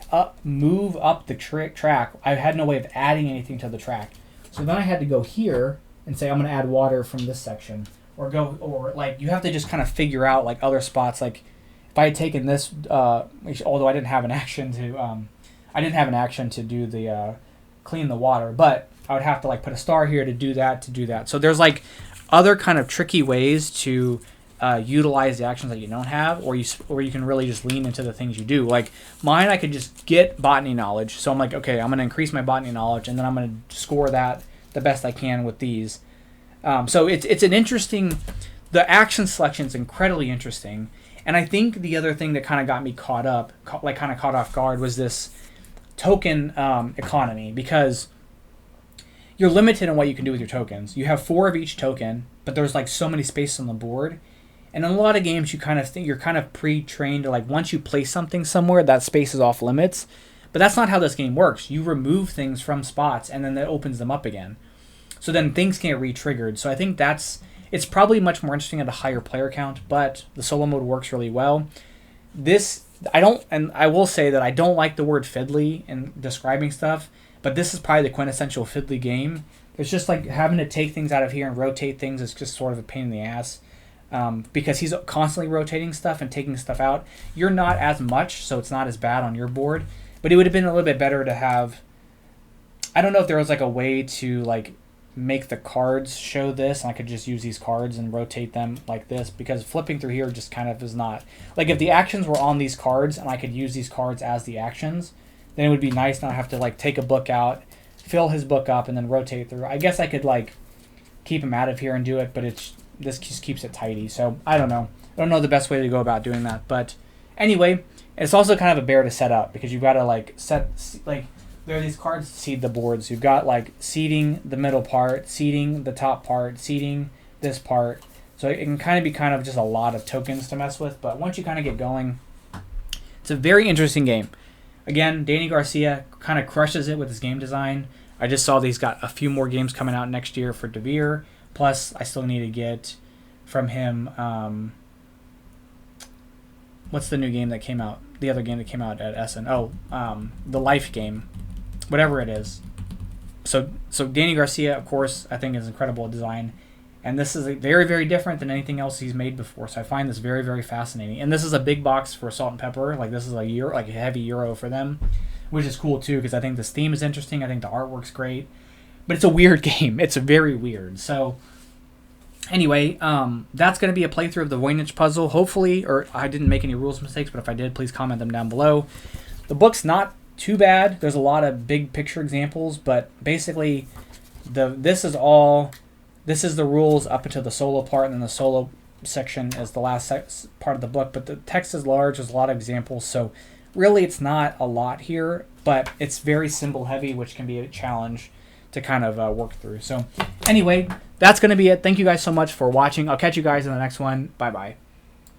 move up the track. I had no way of adding anything to the track. So then I had to go here and say, I'm going to add water from this section. Or like, you have to just kind of figure out, like, other spots. Like, if I had taken this, although I didn't have an action to do the clean the water, but I would have to, like, put a star here to do that. So there's, like, other kind of tricky ways to utilize the actions that you don't have, or you can really just lean into the things you do. Like mine, I could just get botany knowledge. So I'm like, okay, I'm going to increase my botany knowledge, and then I'm going to score that the best I can with these. So it's an interesting. The action selection is incredibly interesting, and I think the other thing that kind of got me caught off guard was this token economy, because you're limited on what you can do with your tokens. You have 4 of each token, but there's, like, so many spaces on the board. And in a lot of games, you kind of think you're kind of pre-trained to, like, once you place something somewhere, that space is off limits. But that's not how this game works. You remove things from spots, and then that opens them up again. So then things can get re-triggered. So I think it's probably much more interesting at a higher player count, but the solo mode works really well. I will say that I don't like the word fiddly in describing stuff, but this is probably the quintessential fiddly game. It's just like having to take things out of here and rotate things is just sort of a pain in the ass. Because he's constantly rotating stuff and taking stuff out. You're not as much, so it's not as bad on your board. But it would have been a little bit better to have... I don't know if there was, like, a way to, like, make the cards show this, and I could just use these cards and rotate them like this, because flipping through here just kind of is not... Like, if the actions were on these cards and I could use these cards as the actions, then it would be nice not have to, like, take a book out, fill his book up, and then rotate through. I guess I could, like, keep him out of here and do it, but this just keeps it tidy. So I don't know. I don't know the best way to go about doing that. But anyway, it's also kind of a bear to set up, because you've got to, like, there are these cards to seed the boards. You've got, like, seeding the middle part, seeding the top part, seeding this part. So it can kind of just a lot of tokens to mess with. But once you kind of get going, it's a very interesting game. Again, Dani Garcia kind of crushes it with his game design. I just saw he's got a few more games coming out next year for Devere. Plus, I still need to get from him, what's the new game that came out? The other game that came out at Essen. The Life game. Whatever it is. So Dani Garcia, of course, I think is incredible design. And this is very, very different than anything else he's made before. So I find this very, very fascinating. And this is a big box for Salt and Pepper. Like this is a heavy euro for them, which is cool too because I think this theme is interesting. I think the artwork's great, but it's a weird game. It's very weird. So anyway, that's going to be a playthrough of the Voynich puzzle. Hopefully, or I didn't make any rules mistakes, but if I did, please comment them down below. The book's not too bad. There's a lot of big picture examples, but basically, this is the rules up until the solo part, and then the solo section is the last part of the book. But the text is large. There's a lot of examples, so really, it's not a lot here, but it's very symbol heavy, which can be a challenge to kind of work through. So anyway, that's going to be it. Thank you guys so much for watching. I'll catch you guys in the next one. Bye-bye.